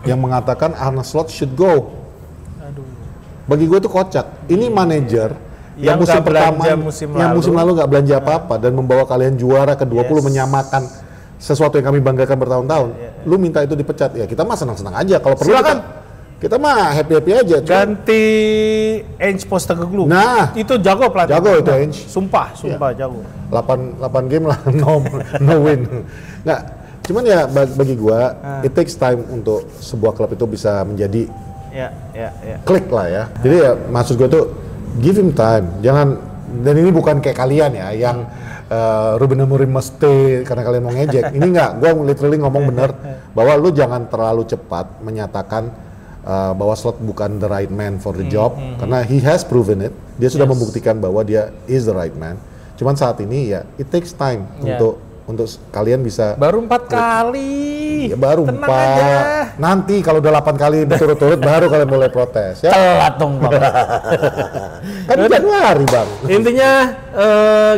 yang mengatakan Arne Slot should go. Bagi gue itu kocak. Ini manajer yang musim pertama, yang musim lalu nggak belanja apa-apa dan membawa kalian juara ke-20, menyamakan sesuatu yang kami banggakan bertahun-tahun. Lu minta itu dipecat, ya kita mah senang-senang aja. Kalau perlu kita mah happy-happy aja. Ganti Ange Postecoglou. Nah, itu jago pelatih. Jago itu Ange. Sumpah jago. 8 game lah, no win. Nggak, cuman ya bagi gua, it takes time untuk sebuah klub itu bisa menjadi klik lah ya. Jadi ya maksud gua tuh, give him time, jangan, dan ini bukan kayak kalian ya, yang Ruben Amorim mesti karena kalian mau ngejek. Ini enggak, gue literally ngomong bener bahwa lu jangan terlalu cepat menyatakan bahwa Slot bukan the right man for the job, karena he has proven it, dia sudah membuktikan bahwa dia is the right man. Cuman saat ini ya, it takes time untuk kalian bisa. Baru 4 kali. Ya, baru 4. Nanti kalau udah 8 kali berturut-turut baru kalian mulai protes. Ya? Telat dong Bang. Kan Januari Bang. Intinya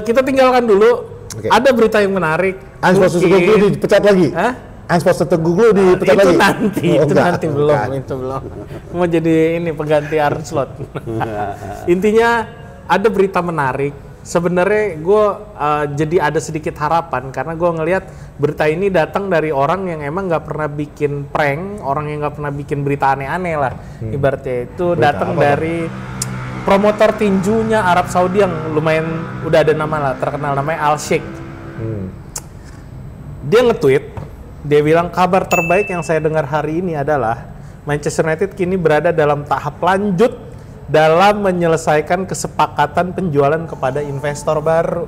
kita tinggalkan dulu. Ada berita yang menarik. Ange Postecoglou dipecat lagi. Ange Postecoglou dipecat lagi. Itu nanti belum. Mau jadi ini pengganti Arne Slot. Intinya ada berita menarik. Sebenarnya gue jadi ada sedikit harapan karena gue ngelihat berita ini datang dari orang yang emang nggak pernah bikin prank, orang yang nggak pernah bikin berita aneh-aneh lah. Ibaratnya itu datang dari promotor tinjunya Arab Saudi yang lumayan udah ada nama lah, terkenal, namanya Al Sheikh. Dia nge-tweet Dia bilang kabar terbaik yang saya dengar hari ini adalah Manchester United kini berada dalam tahap lanjut dalam menyelesaikan kesepakatan penjualan kepada investor baru.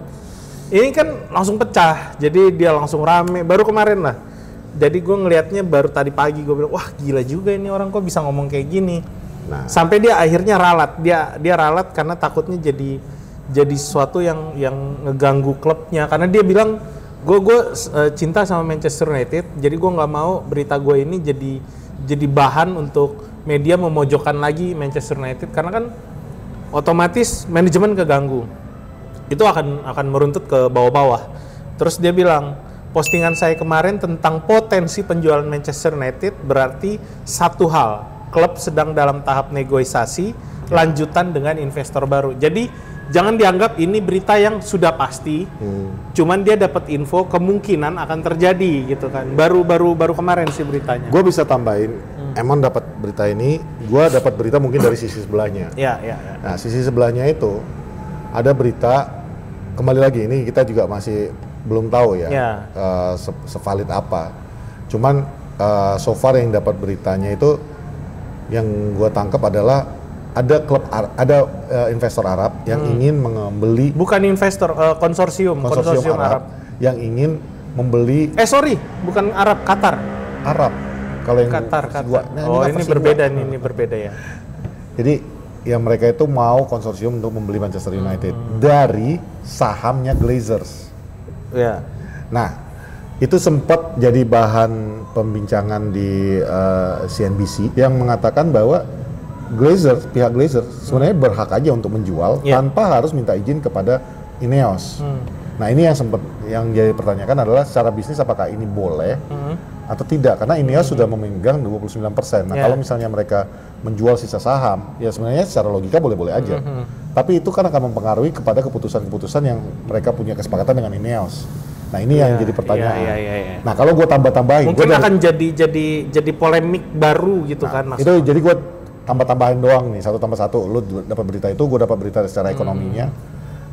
Ini kan langsung pecah, jadi dia langsung rame, baru kemarin lah. Jadi gue ngelihatnya baru tadi pagi, gue bilang, wah gila juga ini orang kok bisa ngomong kayak gini. Nah. Sampai dia akhirnya ralat, dia ralat karena takutnya jadi sesuatu yang ngeganggu klubnya. Karena dia bilang, gue cinta sama Manchester United, jadi gue nggak mau berita gue ini jadi bahan untuk media memojokkan lagi Manchester United, karena kan otomatis manajemen keganggu. Itu akan meruntut ke bawah-bawah. Terus dia bilang, postingan saya kemarin tentang potensi penjualan Manchester United berarti satu hal, klub sedang dalam tahap negosiasi lanjutan dengan investor baru. Jadi jangan dianggap ini berita yang sudah pasti, cuman dia dapat info kemungkinan akan terjadi gitu kan. Baru kemarin sih beritanya. Gue bisa tambahin, emang dapat berita ini, gue dapat berita mungkin dari sisi sebelahnya. Ya. Nah, sisi sebelahnya itu ada berita, kembali lagi ini kita juga masih belum tahu ya. Sevalid apa. Cuman so far yang dapat beritanya itu yang gue tangkap adalah ada investor Arab yang ingin membeli, bukan investor, konsorsium Arab yang ingin membeli. Bukan Arab, Qatar. Arab. Kalau yang Qatar. Nah, ini berbeda ya. Jadi ya mereka itu mau konsorsium untuk membeli Manchester United dari sahamnya Glazers. Ya. Nah, itu sempat jadi bahan pembincangan di CNBC yang mengatakan bahwa pihak Glazers sebenarnya berhak aja untuk menjual tanpa harus minta izin kepada Ineos. Nah, ini yang jadi pertanyakan adalah secara bisnis apakah ini boleh atau tidak, karena Ineos sudah memegang 29%. Nah, kalau misalnya mereka menjual sisa saham, ya sebenarnya secara logika boleh-boleh aja. Tapi itu kan akan mempengaruhi kepada keputusan-keputusan yang mereka punya kesepakatan dengan Ineos. Nah, ini yang jadi pertanyaan. Nah, kalau gue tambah-tambahin, mungkin akan jadi polemik baru gitu kan maksudnya. Itu jadi gue tambah-tambahin doang nih, 1 tambah 1. Lu dapat berita itu, gue dapat berita secara ekonominya.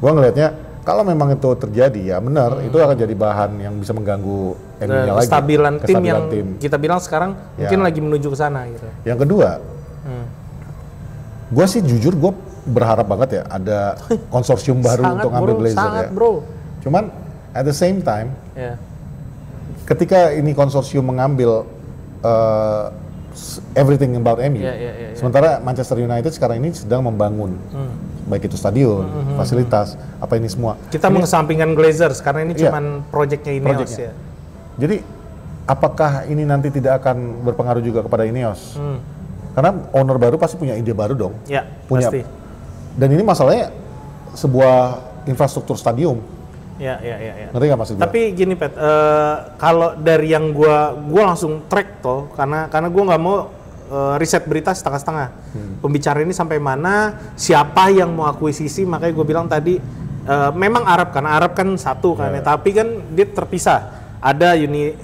Gue ngelihatnya kalau memang itu terjadi ya benar, itu akan jadi bahan yang bisa mengganggu MU-nya lagi. Kestabilan tim yang kita bilang sekarang mungkin lagi menuju ke sana gitu. Yang kedua, gue sih jujur gue berharap banget ya ada konsorsium baru untuk ngambil Glazer ya. Cuman at the same time, ketika ini konsorsium mengambil everything about MU, sementara Manchester United sekarang ini sedang membangun baik itu stadion, fasilitas, apa ini semua. Kita mengesampingkan Glazers karena ini cuman proyeknya Ineos ya. Jadi apakah ini nanti tidak akan berpengaruh juga kepada Ineos? Karena owner baru pasti punya ide baru dong. Ya, punya. pasti. Dan ini masalahnya sebuah infrastruktur stadium. Ya. Ngerti nggak maksud gue? Tapi gini Pet, kalau dari yang gua langsung track toh, karena gua nggak mau riset berita setengah-setengah. Pembicara ini sampai mana, siapa yang mau akuisisi, makanya gue bilang tadi memang Arab, karena Arab kan satu kan ya, tapi kan dia terpisah. Ada United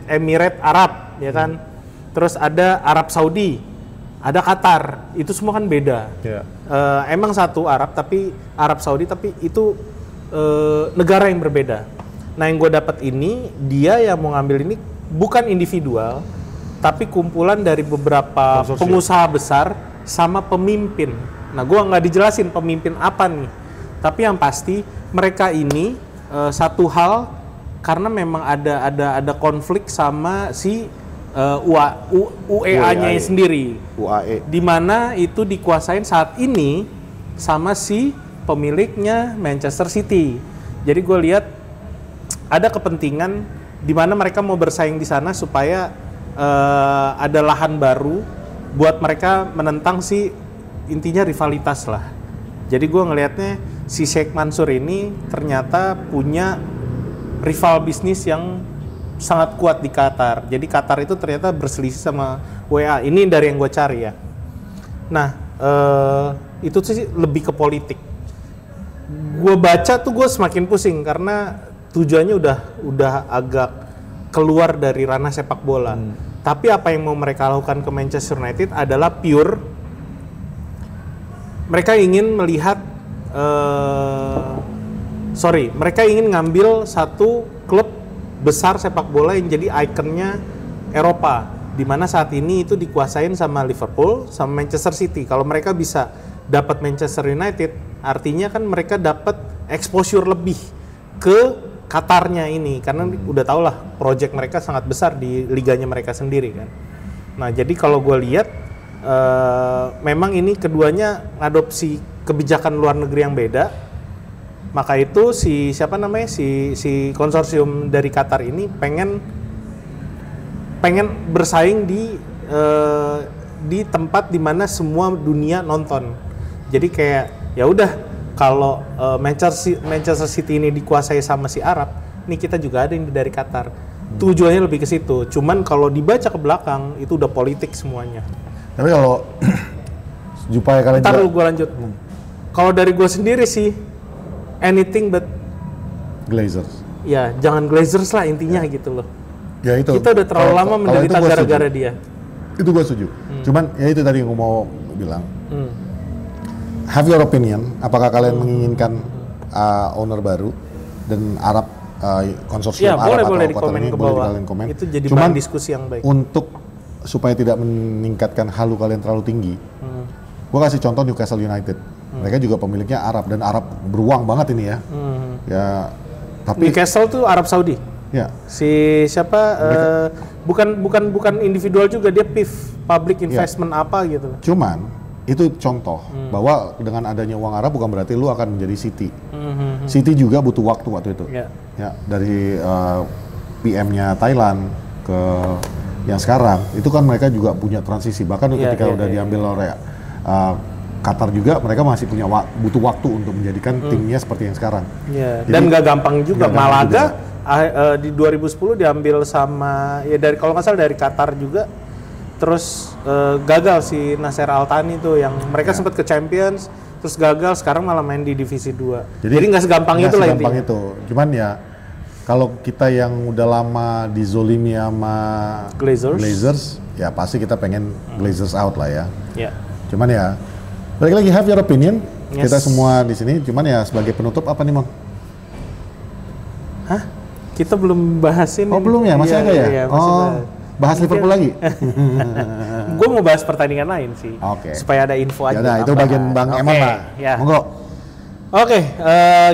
Emirates Arab ya kan. Terus ada Arab Saudi, ada Qatar, itu semua kan beda. Emang satu Arab tapi Arab Saudi, tapi itu negara yang berbeda. Nah, yang gue dapat ini, dia yang mau ngambil ini bukan individual, tapi kumpulan dari beberapa pengusaha besar sama pemimpin. Nah, gue nggak dijelasin pemimpin apa nih, tapi yang pasti mereka ini satu hal, karena memang ada konflik sama si UEA-nya sendiri, UAE, di mana itu dikuasain saat ini sama si pemiliknya Manchester City. Jadi gue lihat ada kepentingan di mana mereka mau bersaing di sana supaya ada lahan baru buat mereka menentang si intinya rivalitas lah. Jadi gue ngelihatnya si Sheikh Mansur ini ternyata punya rival bisnis yang sangat kuat di Qatar. Jadi Qatar itu ternyata berselisih sama WA. Ini dari yang gue cari ya. Nah, itu sih lebih ke politik. Gue baca tuh gue semakin pusing karena tujuannya udah agak keluar dari ranah sepak bola. Tapi apa yang mau mereka lakukan ke Manchester United adalah pure mereka ingin melihat mereka ingin ngambil satu klub besar sepak bola yang jadi ikonnya Eropa, di mana saat ini itu dikuasain sama Liverpool sama Manchester City. Kalau mereka bisa dapat Manchester United, artinya kan mereka dapat exposure lebih ke Qatarnya ini, karena udah tau lah project mereka sangat besar di liganya mereka sendiri kan. Nah jadi kalau gue lihat memang ini keduanya ngadopsi kebijakan luar negeri yang beda, maka itu si konsorsium dari Qatar ini pengen bersaing di tempat dimana semua dunia nonton. Jadi kayak ya udah kalau Manchester City ini dikuasai sama si Arab, nih kita juga ada yang dari Qatar. Tujuannya lebih ke situ. Cuman kalau dibaca ke belakang itu udah politik semuanya. Tapi kalau supaya kalian ntar lu gue lanjut. Kalau dari gue sendiri sih anything but Glazers. Ya jangan Glazers lah intinya gitu loh. Ya itu. Kita udah terlalu lama menderita gara-gara dia. Itu gue setuju. Cuman ya itu tadi yang gue mau bilang. Have your opinion. Apakah kalian menginginkan owner baru dan Arab konsorsium ya, Arab boleh atau Qatar ini boleh kalian komen. Itu jadi cuman bahan diskusi yang baik. Untuk supaya tidak meningkatkan halu kalian terlalu tinggi, gue kasih contoh Newcastle United. Mereka juga pemiliknya Arab dan Arab beruang banget ini ya. Ya, tapi Newcastle tuh Arab Saudi. Ya. Si siapa? Bukan individual juga, dia PIF, public investment apa gitu. Cuman itu contoh bahwa dengan adanya uang Arab bukan berarti lu akan menjadi City. City juga butuh waktu itu. Ya, dari PM-nya Thailand ke yang sekarang itu kan mereka juga punya transisi, bahkan ketika udah diambil oleh Qatar juga mereka masih punya butuh waktu untuk menjadikan timnya seperti yang sekarang. Jadi, dan nggak gampang juga. Malaga di 2010 diambil sama dari kalau nggak salah dari Qatar juga, terus gagal si Nasser Al Thani tuh yang mereka sempat ke Champions terus gagal, sekarang malah main di divisi 2. Jadi nggak segampang itu lah intinya. Cuman ya kalau kita yang udah lama dizolimi sama Glazers, ya pasti kita pengen Glazers out lah ya. Cuman ya, balik lagi have your opinion. Kita semua di sini. Cuman ya sebagai penutup apa nih, Mon? Hah? Kita belum bahas ini. Oh belum ya? Masih ada ya? Iya, masih bahas Liverpool lagi? Gue mau bahas pertandingan lain sih. Supaya ada info aja. Ya itu bagian Bang Eman lah. Monggo.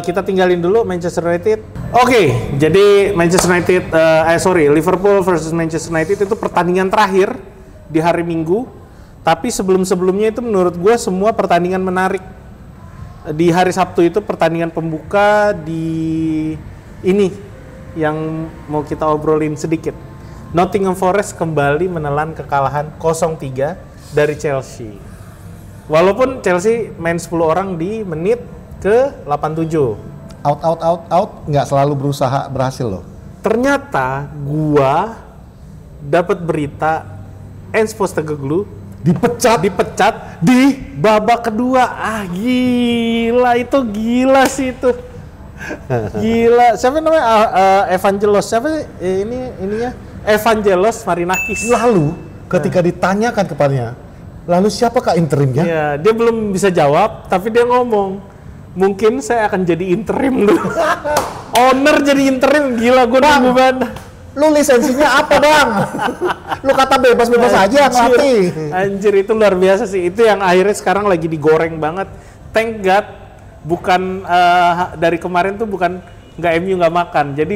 Kita tinggalin dulu Manchester United. Jadi Manchester United, Liverpool versus Manchester United itu pertandingan terakhir di hari Minggu. Tapi sebelumnya itu menurut gue semua pertandingan menarik. Di hari Sabtu itu pertandingan pembuka di ini yang mau kita obrolin sedikit. Nottingham Forest kembali menelan kekalahan 0-3 dari Chelsea. Walaupun Chelsea main 10 orang di menit ke 87. Out, nggak selalu berhasil loh. Ternyata gua dapat berita Ends Postecoglou dipecat di babak kedua. Gila sih itu. Gila. Siapa namanya? Evangelos. Siapa ininya? Evangelos Marinakis. Lalu ketika ditanyakan kepadanya, lalu siapakah interimnya? Iya, dia belum bisa jawab, tapi dia ngomong, mungkin saya akan jadi interim dulu. Owner jadi interim, gila gue nunggu banget. Lu lisensinya apa Bang? Lu kata bebas-bebas aja ngelatih. Anjir itu luar biasa sih, itu yang akhirnya sekarang lagi digoreng banget. Thank God, bukan dari kemarin tuh bukan nggak MU nggak makan, jadi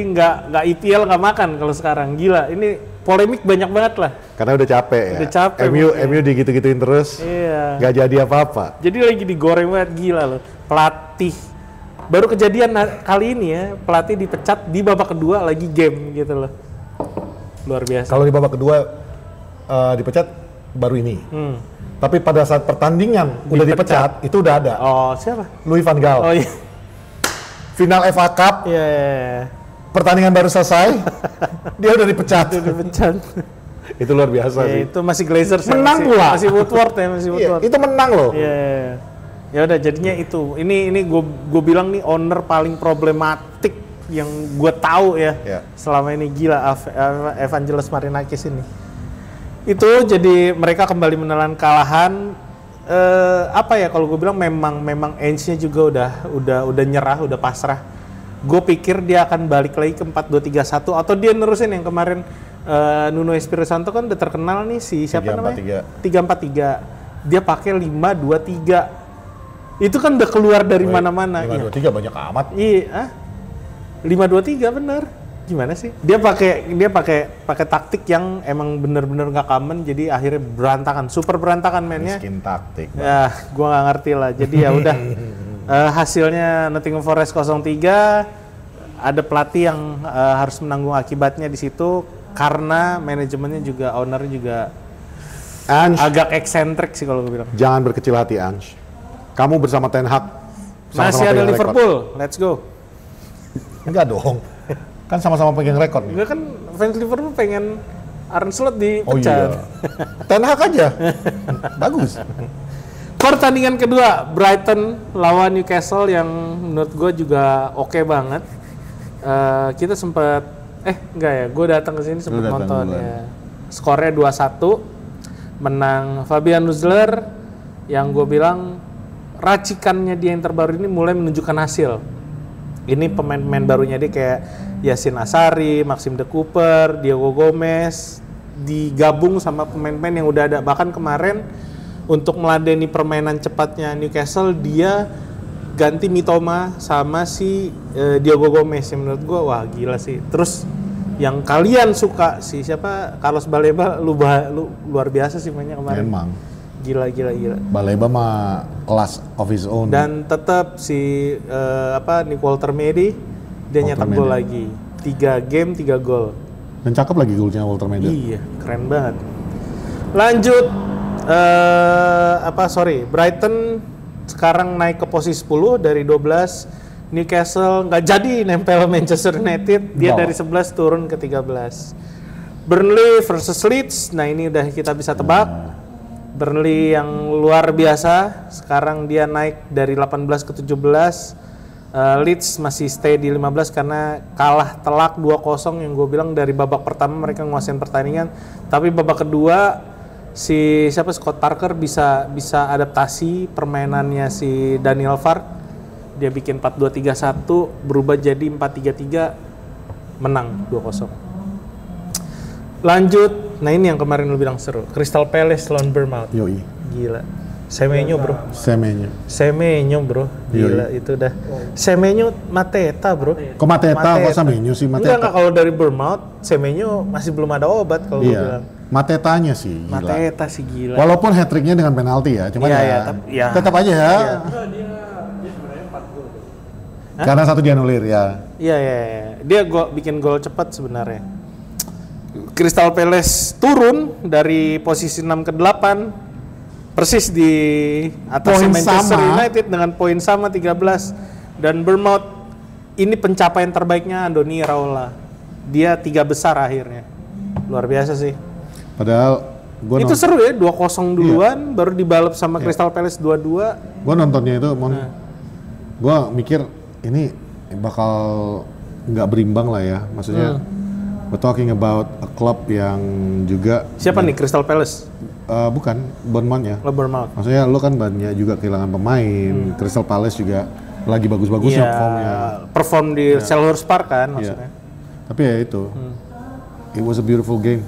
nggak IPL nggak makan kalau sekarang. Gila, ini polemik banyak banget lah. Karena udah capek ya. Udah capek. MU digitu-gituin terus. Iya. Nggak jadi apa-apa. Jadi lagi digoreng banget, gila loh. Pelatih baru kejadian kali ini ya, pelatih dipecat di babak kedua lagi game gitu loh. Luar biasa. Kalau di babak kedua dipecat baru ini. Tapi pada saat pertandingan udah dipecat, itu udah ada. Oh, siapa? Louis van Gaal. Oh iya. Final FA Cup. Iya. Pertandingan baru selesai, dia udah dipecat. Itu luar biasa sih. Itu masih Glazers. Menang pula. Masih Woodward ya, masih Woodward. Itu menang loh. Iya. Ya udah jadinya itu. Ini gue bilang nih owner paling problematik yang gue tahu ya. Selama ini gila Evangelos Marinakis ini. Itu jadi mereka kembali menelan kalahan. Apa ya kalau gue bilang memang Ainge-nya juga udah nyerah, udah pasrah. Gue pikir dia akan balik lagi ke 4-2-3-1 atau dia nerusin yang kemarin Nuno Espirito Santo kan udah terkenal nih si siapa namanya? 3-4-3. Dia pakai 5-2-3. Itu kan udah keluar dari mana-mana. 5-2-3 banyak amat. Iya, 5-2-3 bener. Gimana sih? Dia pakai taktik yang emang bener-bener nggak common, jadi akhirnya berantakan, super berantakan mainnya. Miskin taktik. Ya, gua nggak ngerti lah. Jadi ya udah. Hasilnya Nottingham Forest 0-3, ada pelatih yang harus menanggung akibatnya di situ karena manajemennya juga, ownernya juga Ange, agak eksentrik sih kalau gue bilang. jangan berkecil hati Ange. Kamu bersama Ten Hag Masih ada Liverpool, let's go. Enggak dong, kan sama-sama pegang rekor nih. Gue kan fans Liverpool pengen Arne Slot Oh dipecat. iya, Ten Hag aja, bagus. Pertandingan kedua, Brighton lawan Newcastle yang menurut gue juga oke banget. Kita sempat, enggak ya, gue datang ke sini sempat nonton ya. Skornya 2-1, menang Fabian Nuzler, yang gue bilang racikannya dia yang terbaru ini mulai menunjukkan hasil. Ini pemain-pemain barunya dia kayak Yasin Asari, Maxim de Cooper, Diego Gomez, digabung sama pemain-pemain yang udah ada. Bahkan kemarin untuk meladeni permainan cepatnya Newcastle, dia ganti Mitoma sama si Diego Gomez yang menurut gue wah gila sih. Terus yang kalian suka si siapa, Carlos Baleba, lu luar biasa sih mainnya kemarin. Memang. Gila. Baleba mah kelas of his own. Dan tetap si Nick Walter Medi dia nyetak gol lagi. 3 game 3 gol. Dan cakep lagi golnya Walter Medi. Iya, keren banget. Lanjut Brighton sekarang naik ke posisi 10 dari 12. Newcastle nggak jadi nempel Manchester United, dia dari 11 turun ke 13. Burnley versus Leeds, nah ini udah kita bisa tebak. Burnley yang luar biasa, sekarang dia naik dari 18 ke 17. Leeds masih stay di 15 karena kalah telak 2-0 yang gue bilang dari babak pertama mereka nguasain pertandingan, tapi babak kedua si Scott Parker bisa adaptasi permainannya si Daniel Farke. Dia bikin 4-2-3-1 berubah jadi 4-3-3, menang 2-0. Lanjut, nah ini yang kemarin lu bilang seru, Crystal Palace lawan Bournemouth. Yoi. Gila. Semenyo bro. Semenyo bro. Gila itu dah. Semenyo Mateta bro. Kok Mateta? Kok Semenyo sih Mateta? Enggak, kalau dari Bournemouth, Semenyo masih belum ada obat kalau gue bilang. Matetanya sih gila. Mateta sih gila. Walaupun hat-tricknya dengan penalti ya, cuman tetap aja ya. Dia sebenarnya 4 gol. Karena satu dianulir ya. Iya. Dia bikin gol cepat sebenarnya. Crystal Palace turun dari posisi 6 ke 8. Persis di atas Manchester United dengan poin sama 13. Dan Bournemouth ini pencapaian terbaiknya Andoni Iraola. Dia 3 besar akhirnya. Luar biasa sih. Padahal itu seru ya, 2-0 duluan, baru dibalap sama Crystal Palace 2-2. Gue nontonnya itu, gue mikir ini bakal nggak berimbang lah ya. Maksudnya, we're talking about a club yang juga. Siapa nih Crystal Palace? Bukan, Bournemouth ya. Bournemouth. Maksudnya lo kan banyak juga kehilangan pemain. Crystal Palace juga lagi bagus-bagusnya formnya. Perform di Selhurst Park kan maksudnya. Tapi ya itu, it was a beautiful game.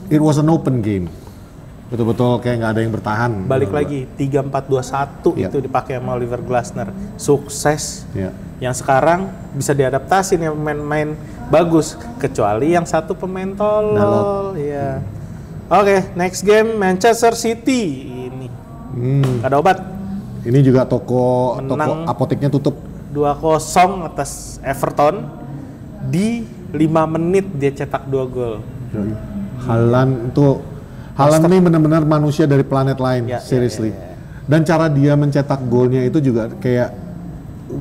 It was an open game. Betul-betul kayak nggak ada yang bertahan. Balik lagi 3-4-2-1 itu dipakai sama Oliver Glasner. Sukses. Yang sekarang bisa diadaptasi nih pemain-pemain bagus, kecuali yang satu pemain tolol. Iya. Oke, next game Manchester City ini. Ada obat. Ini juga toko apoteknya tutup. 2-0 atas Everton. Di 5 menit dia cetak 2 gol. Haaland ini benar-benar manusia dari planet lain, seriously. Dan cara dia mencetak golnya itu juga kayak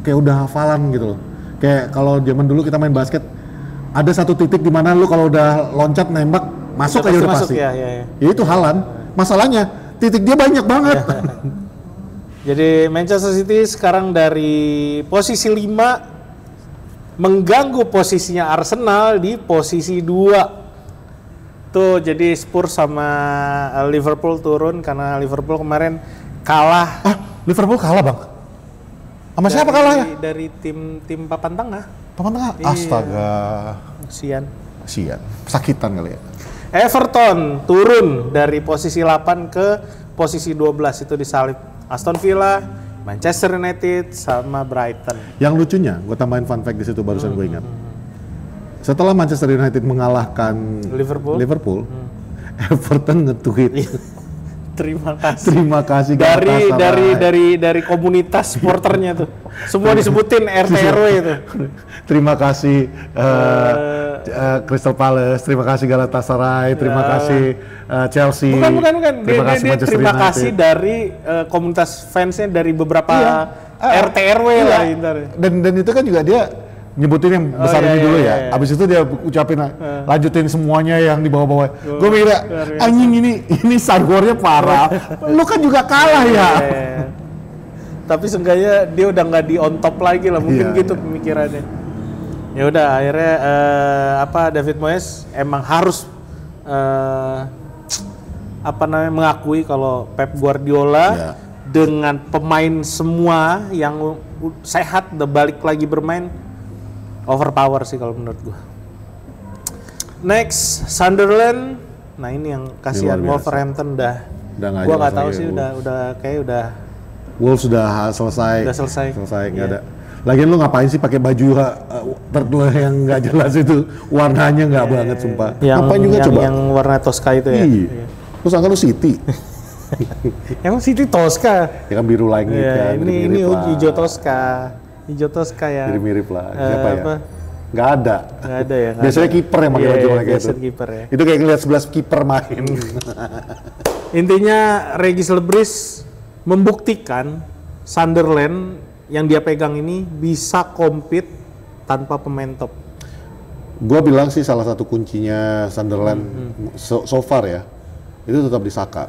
udah hafalan gitu loh. Kayak kalau zaman dulu kita main basket, ada satu titik di mana lu kalau udah loncat nembak masuk aja udah pasti. Ya itu Haaland. Masalahnya titik dia banyak banget. Jadi Manchester City sekarang dari posisi 5 mengganggu posisinya Arsenal di posisi 2. Tuh jadi Spurs sama Liverpool turun karena Liverpool kemarin kalah. Liverpool kalah bang? Sama siapa kalah ya? Dari tim papan tengah. Papan tengah. Iya. Astaga. Sian. Sakitan kali ya. Everton turun dari posisi 8 ke posisi 12 itu disalip Aston Villa, Manchester United sama Brighton. Yang lucunya, gue tambahin fun fact di situ barusan gue ingat. Setelah Manchester United mengalahkan Liverpool, Everton nge-tweet. Terima kasih. Terima kasih Galatasaray. dari komunitas supporternya tuh. Semua disebutin RT RW itu. Terima kasih Crystal Palace, terima kasih Galatasaray, terima kasih Chelsea. Bukan. Terima kasih dari komunitas fansnya dari beberapa RT RW lah. Dan itu kan juga dia nyebutin yang besar ini dulu ya. Abis itu dia ucapin lanjutin semuanya yang di bawah-bawah. Gue mikir anjing ini sargornya parah. Lu kan juga kalah ya. Tapi seenggaknya dia udah nggak di on top lagi lah, mungkin gitu pemikirannya. Ya udah akhirnya David Moyes emang harus mengakui kalau Pep Guardiola dengan pemain semua yang sehat udah balik lagi bermain overpower sih kalau menurut gua. Next, Sunderland. Nah ini yang kasihan Wolverhampton gua nggak tahu sih udah Wolves sudah selesai. Nggak ada. Lagian lu ngapain sih pakai baju tertentu yang nggak jelas itu, warnanya nggak banget sumpah. Ngapain juga coba? Yang warna Tosca itu ya. Iya. Terus angka lu City. Emang City Tosca? Ya kan biru langit kan. Ini hijau Tosca. Hijau Tosca ya. Jadi mirip lah. Siapa ya? Nggak ada ya. Biasanya kiper yang pakai baju kayak itu. Kiper ya. Itu kayak ngeliat 11 kiper main. Intinya Regis Lebris membuktikan Sunderland yang dia pegang ini bisa compete tanpa pemain top. Gua bilang sih salah satu kuncinya Sunderland so far ya, itu tetap di Saka.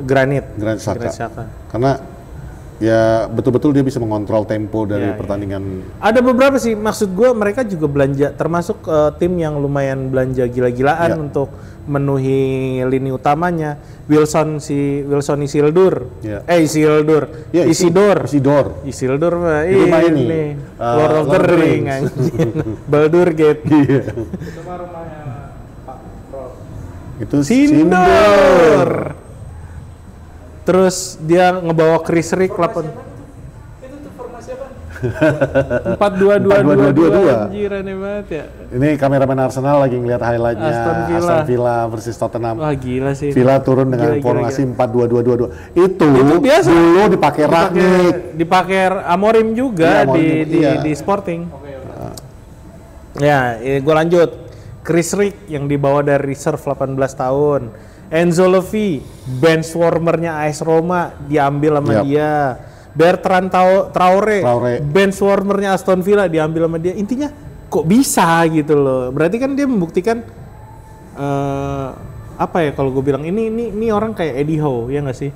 Granit Saka. Karena ya betul-betul dia bisa mengontrol tempo dari pertandingan. Ada beberapa sih, maksud gue mereka juga belanja, termasuk tim yang lumayan belanja gila-gilaan untuk memenuhi lini utamanya. Isildur. Isildur mah ini Lord of the Ring Baldur Gate. Itu mah rumahnya Pak Pro. Itu Sindor. Terus dia ngebawa Chris Rick 8. Itu tuh formasi apa? 4-2-2-2 anjir aneh banget ya. Ini kameramen Arsenal lagi ngeliat highlightnya Aston Villa versus Tottenham. Wah gila sih. Villa turun dengan formasi 4-2-2-2. Itu biasa. Dulu dipakai Rangnick. Dipakai Amorim juga di Sporting. Ya, gue lanjut. Chris Rick yang dibawa dari reserve 18 tahun. Enzo Levy, bench warmernya AS Roma diambil sama dia. Bertrand Traore, bench warmernya Aston Villa diambil sama dia. Intinya kok bisa gitu loh. Berarti kan dia membuktikan kalau gue bilang ini orang kayak Eddie Howe ya nggak sih?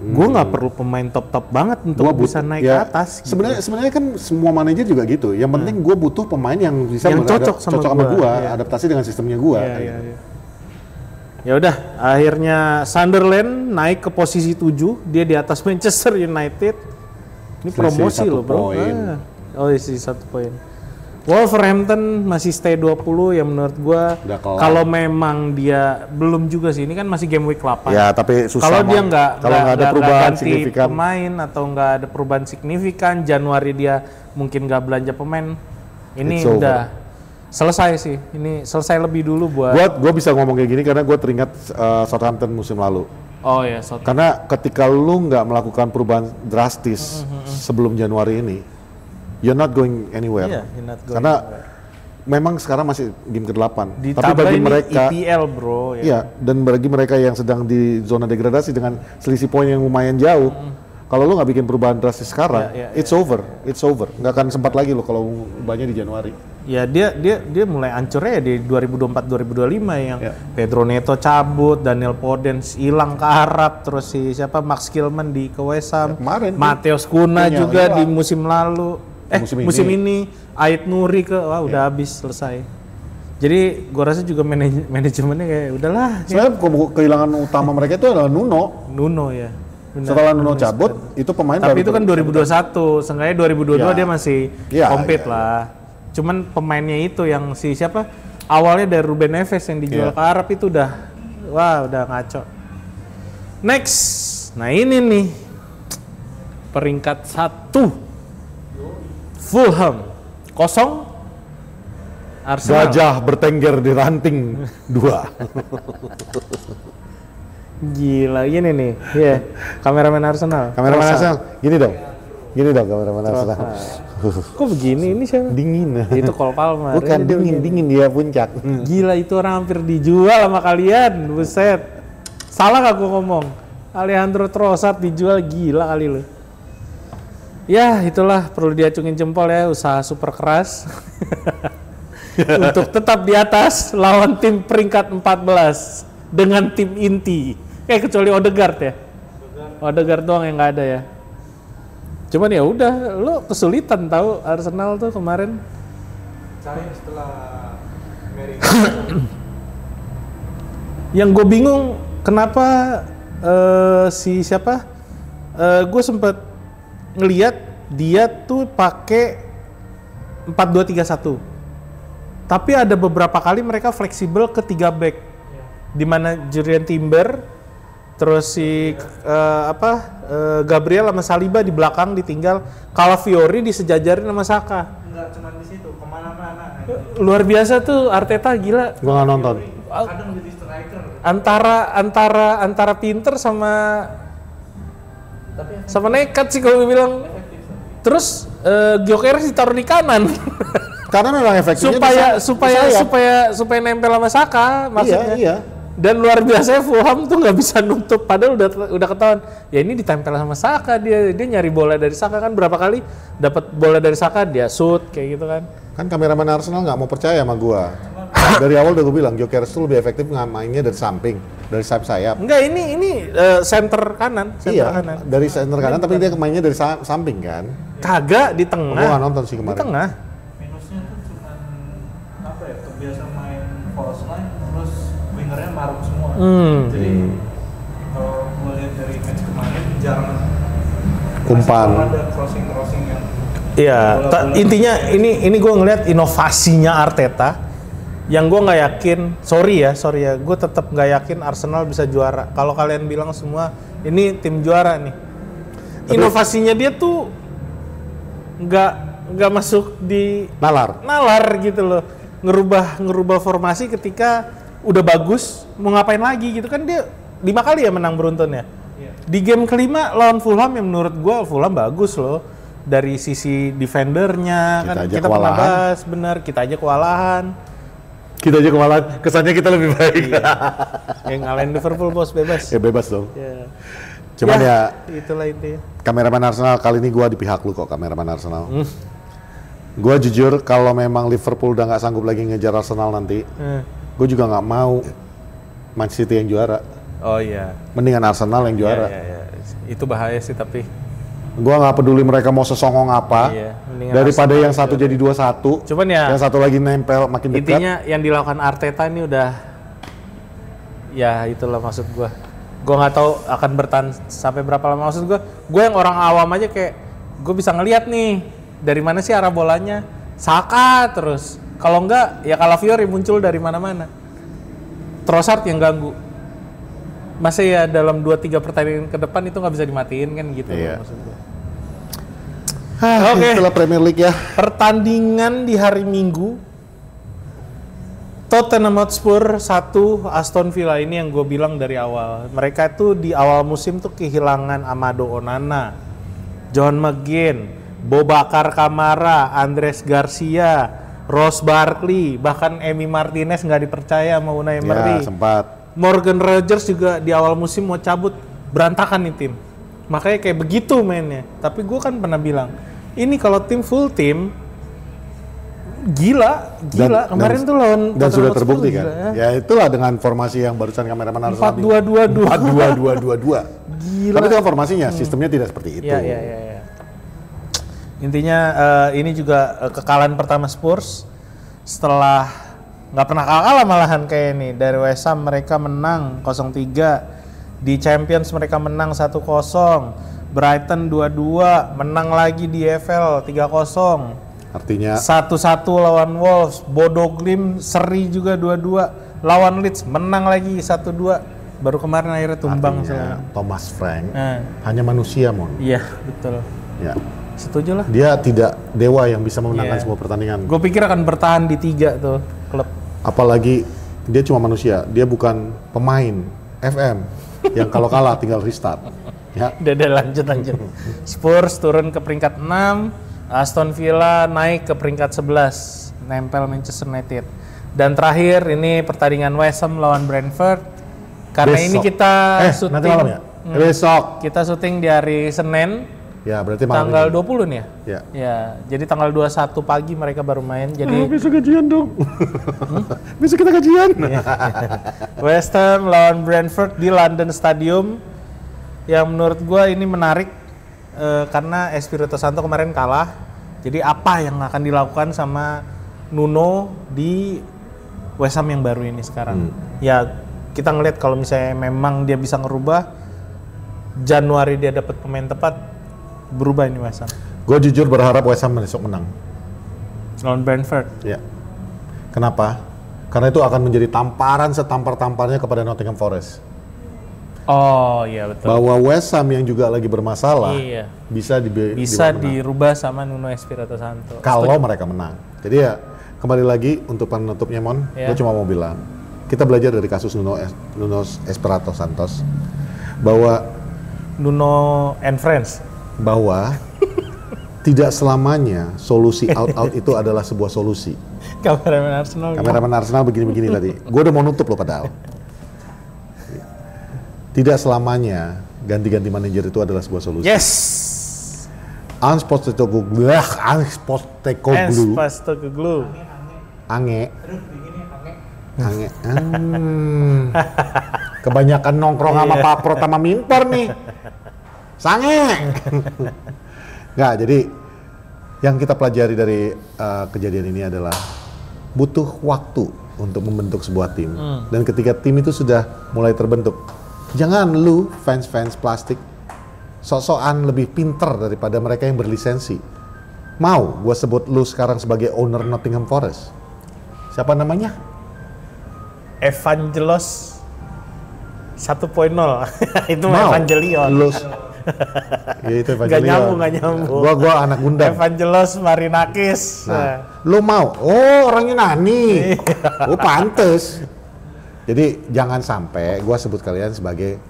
Gue nggak perlu pemain top banget untuk bisa naik ke atas. Gitu. Sebenarnya kan semua manajer juga gitu. Yang penting gue butuh pemain yang bisa cocok sama gue, adaptasi dengan sistemnya gue. Ya udah, akhirnya Sunderland naik ke posisi 7, dia di atas Manchester United. Ini promosi loh, bro. Isi 1 poin. Wolverhampton masih stay 20 yang menurut gua kalau memang dia belum juga sih, ini kan masih game week 8. Ya, tapi susah. Kalau dia nggak ada perubahan ganti signifikan pemain atau nggak ada perubahan signifikan, Januari dia mungkin nggak belanja pemain. Ini udah selesai sih, ini selesai lebih dulu buat. Gua bisa ngomong kayak gini karena gue teringat Southampton musim lalu. Oh ya, karena ketika lu nggak melakukan perubahan drastis sebelum Januari ini, you're not going anywhere. Karena memang sekarang masih game ke-8. Tapi bagi mereka EPL bro. Iya, dan bagi mereka yang sedang di zona degradasi dengan selisih poin yang lumayan jauh, kalau lu nggak bikin perubahan drastis sekarang, it's over. Nggak akan sempat lagi lo kalau banyak di Januari. Ya dia mulai hancurnya di 2024-2025 yang Pedro Neto cabut, Daniel Podence hilang ke Arab, terus siapa Max Kilman ke West Ham, Mateus Cunha juga di musim lalu, musim ini Ait Nuri udah habis selesai. Jadi gua rasa juga manajemennya kayak udahlah. Sebenarnya kehilangan utama mereka itu adalah Nuno ya. Benar, Setelah Nuno cabut, itu pemain tapi baru itu kan 2021, seenggaknya 2022 Ya. dia masih Ya, compete ya, lah. Cuman pemainnya itu yang si siapa? Awalnya dari Ruben Neves yang dijual Ya. ke Arab itu udah ngaco. Next. Nah ini nih. Peringkat 1. Fulham 0. Arsenal. Gajah bertengger di ranting 2. Gila, gini nih. Iya, kameramen Arsenal. Kameraman Trossard. Arsenal, gini dong kameraman Arsenal. Kok begini? Ini siapa? Dingin. Itu Cole Palmer. Bukan Ini dia begini. dingin dia puncak. Gila, itu orang hampir dijual sama kalian. Buset. Salah gak gue ngomong? Alejandro Trossard dijual, gila kali lu. Ya, itulah perlu diacungin jempol ya, usaha super keras. Untuk tetap di atas lawan tim peringkat 14 dengan tim inti. Kecuali Odegaard ya. Odegaard doang yang nggak ada ya. Cuman ya udah, lo kesulitan tahu Arsenal tuh kemarin. Saya setelah Mary Yang gue bingung kenapa si siapa? Gue sempet ngeliat dia tuh pakai 4-2-3-1. Tapi ada beberapa kali mereka fleksibel ke 3 back. Di mana Jurriën Timber, terus si Gabriel sama Saliba di belakang ditinggal, Calafiori disejajarin sama Saka. enggak cuma di situ, kemana-mana. Luar biasa tuh Arteta, gila. Gua nggak nonton. Kadang jadi striker. Antara pinter sama Tapi nekat sih kalau gue bilang. Terus Gyökeres ditaruh di kanan Karena memang efektifnya supaya nempel sama Saka maksudnya. Iya. Dan luar biasa Fulham tuh nggak bisa nutup, padahal udah ketahuan. Ya ini ditempel sama Saka, dia nyari bola dari Saka kan, berapa kali dapat bola dari Saka dia shoot kayak gitu kan. Kan kameraman Arsenal nggak mau percaya sama gua. Dari awal udah gue bilang Gyökeres tuh lebih efektif mainnya dari samping, dari sayap. Enggak, ini center kanan, kanan. Dari center kanan, tapi dia mainnya dari samping kan. Kagak di Gua tengah. nggak nonton sih Di kemarin. tengah. minusnya tuh cuman apa ya? Terbiasa main false line, terus wingernya maruk semua. Jadi kalau gue lihat dari match kemarin jarang Umpan. ada crossing yang Iya, intinya ini gue ngeliat inovasinya Arteta yang gue nggak yakin. Sorry ya, gue tetap nggak yakin Arsenal bisa juara. Kalau kalian bilang semua ini tim juara nih, inovasinya dia tuh nggak masuk di nalar gitu loh, ngerubah formasi ketika udah bagus mau ngapain lagi gitu kan. Dia 5 kali ya menang beruntun ya. Di game kelima lawan Fulham yang menurut gue Fulham bagus loh dari sisi defendernya. Kita pernah bahas, bener, kita aja kewalahan, kesannya kita lebih baik. yang ngalahin Liverpool bos, bebas. Ya bebas dong. Ya. Cuman ya itulah intinya. kameraman Arsenal kali ini gua di pihak lu kok, kameraman Arsenal. Gua jujur kalau memang Liverpool udah nggak sanggup lagi ngejar Arsenal nanti, gue juga nggak mau Man City yang juara. Oh iya. Mendingan Arsenal yang juara. Ya. Itu bahaya sih tapi. Gua nggak peduli mereka mau sesongong apa, Iya, mendingan daripada Arsenal yang satu jadi 2-1, Cuman ya yang satu lagi nempel makin dekat. intinya yang dilakukan Arteta ini udah, ya itulah maksud gua. Gua nggak tahu akan bertahan sampai berapa lama. Maksud gua yang orang awam aja kayak gue bisa ngelihat nih dari mana sih arah bolanya. Saka terus. Kalau enggak ya Calafiori muncul dari mana-mana. Trossard yang ganggu. Masa ya dalam 2-3 pertandingan ke depan itu nggak bisa dimatiin kan gitu. Iya. Maksud gua. Oke. Itulah Premier League ya. Pertandingan di hari Minggu, Tottenham Hotspur 1, Aston Villa. Ini yang gue bilang dari awal. Mereka itu di awal musim tuh kehilangan Amado Onana, John McGinn, Boubacar Kamara, Andres Garcia, Ross Barkley, bahkan Emi Martinez nggak dipercaya sama Unai Emery. Ya, sempat. Morgan Rogers juga di awal musim mau cabut, berantakan nih tim. Makanya kayak begitu mainnya. Tapi gue kan pernah bilang, ini kalau tim full tim, gila. Kemarin tuh lawan dan sudah terbukti kan. Gila, Ya itulah dengan formasi yang barusan kameraman Arsenal 4-2-2-2. 4-2-2-2-2. Gila. Tapi itu kan formasinya, sistemnya tidak seperti itu. Iya. Intinya ini juga kekalahan pertama Spurs setelah nggak pernah kalah malahan kayak ini. Dari West Ham mereka menang 0-3 Di Champions mereka menang 1-0. Brighton 2-2, menang lagi di EFL 3-0. Artinya 1-1 lawan Wolves, Bodo Glimt seri juga 2-2. Lawan Leeds menang lagi 1-2. Baru kemarin akhirnya tumbang artinya soalnya. Thomas Frank hanya manusia, Mon. Iya, betul. Ya. Setuju lah. Dia tidak dewa yang bisa memenangkan Iya. semua pertandingan. Gue pikir akan bertahan di 3 tuh klub. Apalagi dia cuma manusia, dia bukan pemain FM yang kalau kalah tinggal restart. Ya. Udah lanjut. Spurs turun ke peringkat 6, Aston Villa naik ke peringkat 11, nempel Manchester United. Dan terakhir ini pertandingan West Ham lawan Brentford. Karena Besok. ini kita syuting nanti malam ya? Besok. Kita syuting di hari Senin, Ya, berarti malam tanggal ini. 20 nih ya? Ya. Ya, jadi tanggal 21 pagi mereka baru main. Jadi Besok gajian dong. Besok kita gajian. West Ham lawan Brentford di London Stadium. Yang menurut gue ini menarik karena Espirito Santo kemarin kalah. Jadi apa yang akan dilakukan sama Nuno di West Ham yang baru ini sekarang? Ya kita ngeliat kalau misalnya memang dia bisa ngerubah, Januari dia dapat pemain tepat, berubah ini West Ham. Gue jujur berharap West Ham besok menang. Lawan Brentford. Ya. Kenapa? Karena itu akan menjadi tamparan setampar-tamparnya kepada Nottingham Forest. Oh iya betul. Bahwa West Ham yang juga lagi bermasalah Iya. bisa Bisa dibuat menang. dirubah sama Nuno Espirito Santo. Kalau mereka menang. Jadi ya kembali lagi untuk penutupnya Mon, Ya. gue cuma mau bilang kita belajar dari kasus Nuno Espirito Santos bahwa and Friends. tidak selamanya solusi out itu adalah sebuah solusi. Kameramen Arsenal. Kameramen Arsenal begini-begini tadi. Gue udah mau nutup loh padahal. Tidak selamanya ganti-ganti manajer itu adalah sebuah solusi. Yes. Ange Postecoglou, Ange. Ange. Kebanyakan nongkrong sama Pak Pro sama Minter nih. Sange. Nggak, jadi yang kita pelajari dari kejadian ini adalah butuh waktu untuk membentuk sebuah tim. Dan ketika tim itu sudah mulai terbentuk, jangan lu fans plastik sok-sokan lebih pinter daripada mereka yang berlisensi. Mau gue sebut lu sekarang sebagai owner Nottingham Forest? Siapa namanya? Evangelos 1.0. Itu Mau Evangelion. lu ya itu Evangelion. Gak nyambung. Gua anak Gundam. Evangelos Marinakis. Nah, lu mau? Oh, orangnya Nani. Oh, pantes. Jadi jangan sampai gua sebut kalian sebagai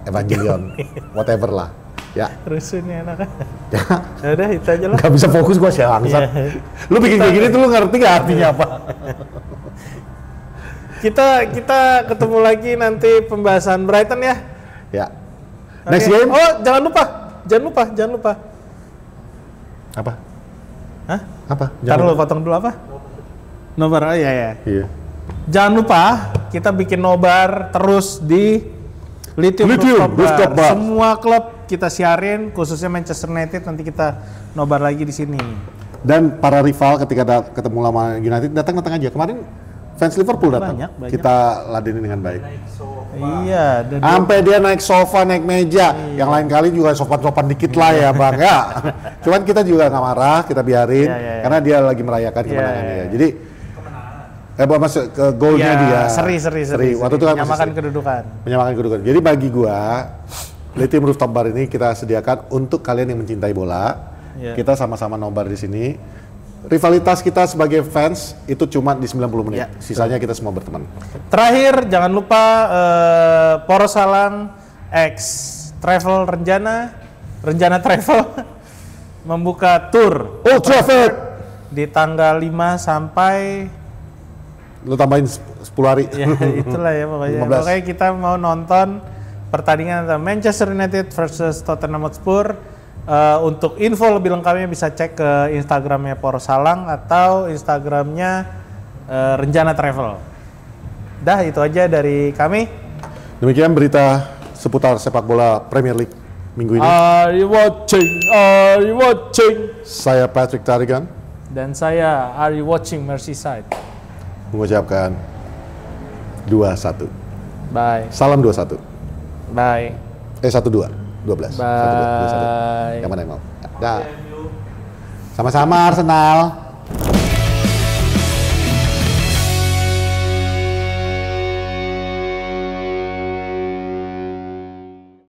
Evangelion, whatever lah. Ya. Rusuh nih anaknya. Ya. Udah itu aja lah. Gak bisa fokus gua sih langsat. Iya. Lu bikin kayak gini tuh lu ngerti gak artinya apa? Kita ketemu lagi nanti pembahasan Brighton ya. Ya. Next Oke. game? Oh, jangan lupa. Apa? Hah? Apa? Ntar lu potong dulu apa? Nobar, oh iya. Iya. Jangan lupa kita bikin nobar terus di Lithium Rooftop Bar. Semua klub kita siarin, khususnya Manchester United nanti kita nobar lagi di sini. Dan para rival ketika ketemu lama United datang aja. Kemarin fans Liverpool datang. Banyak. Kita ladenin dengan baik. Iya, dan Sampai dia naik sofa, naik meja. Yang lain kali juga sopan-sopan dikit lah ya Bang. Ya. Cuman kita juga nggak marah, kita biarin. Iya. Karena dia lagi merayakan kemenangannya. Iya. Jadi masuk ke golnya dia. Seri. Waktu itu kan menyamakan masih kedudukan. menyamakan kedudukan. Jadi bagi gua, Lithium Rooftop Bar ini kita sediakan untuk kalian yang mencintai bola. Iya. Kita sama-sama nobar di sini. Rivalitas kita sebagai fans itu cuma di 90 menit. Iya, Sisanya kita semua berteman. Terakhir jangan lupa Poros Salang X Travel Renjana Travel membuka tour Old Trafford. di tanggal 5 sampai Lu tambahin 10 hari. ya itulah ya pokoknya. 15. Pokoknya kita mau nonton pertandingan antara Manchester United versus Tottenham Hotspur. Untuk info lebih lengkapnya bisa cek ke Instagramnya Poros Salang atau Instagramnya Renjana Travel. Dah itu aja dari kami. Demikian berita seputar sepak bola Premier League minggu ini. Are you watching? Saya Patrick Tarigan Dan saya Are you watching Merseyside? mengucapkan 2-1. Bye. Salam 2-1. Bye. 1-2. 12. Bye. 1-2. Yang mana yang mau? Dah. Sama-sama Arsenal.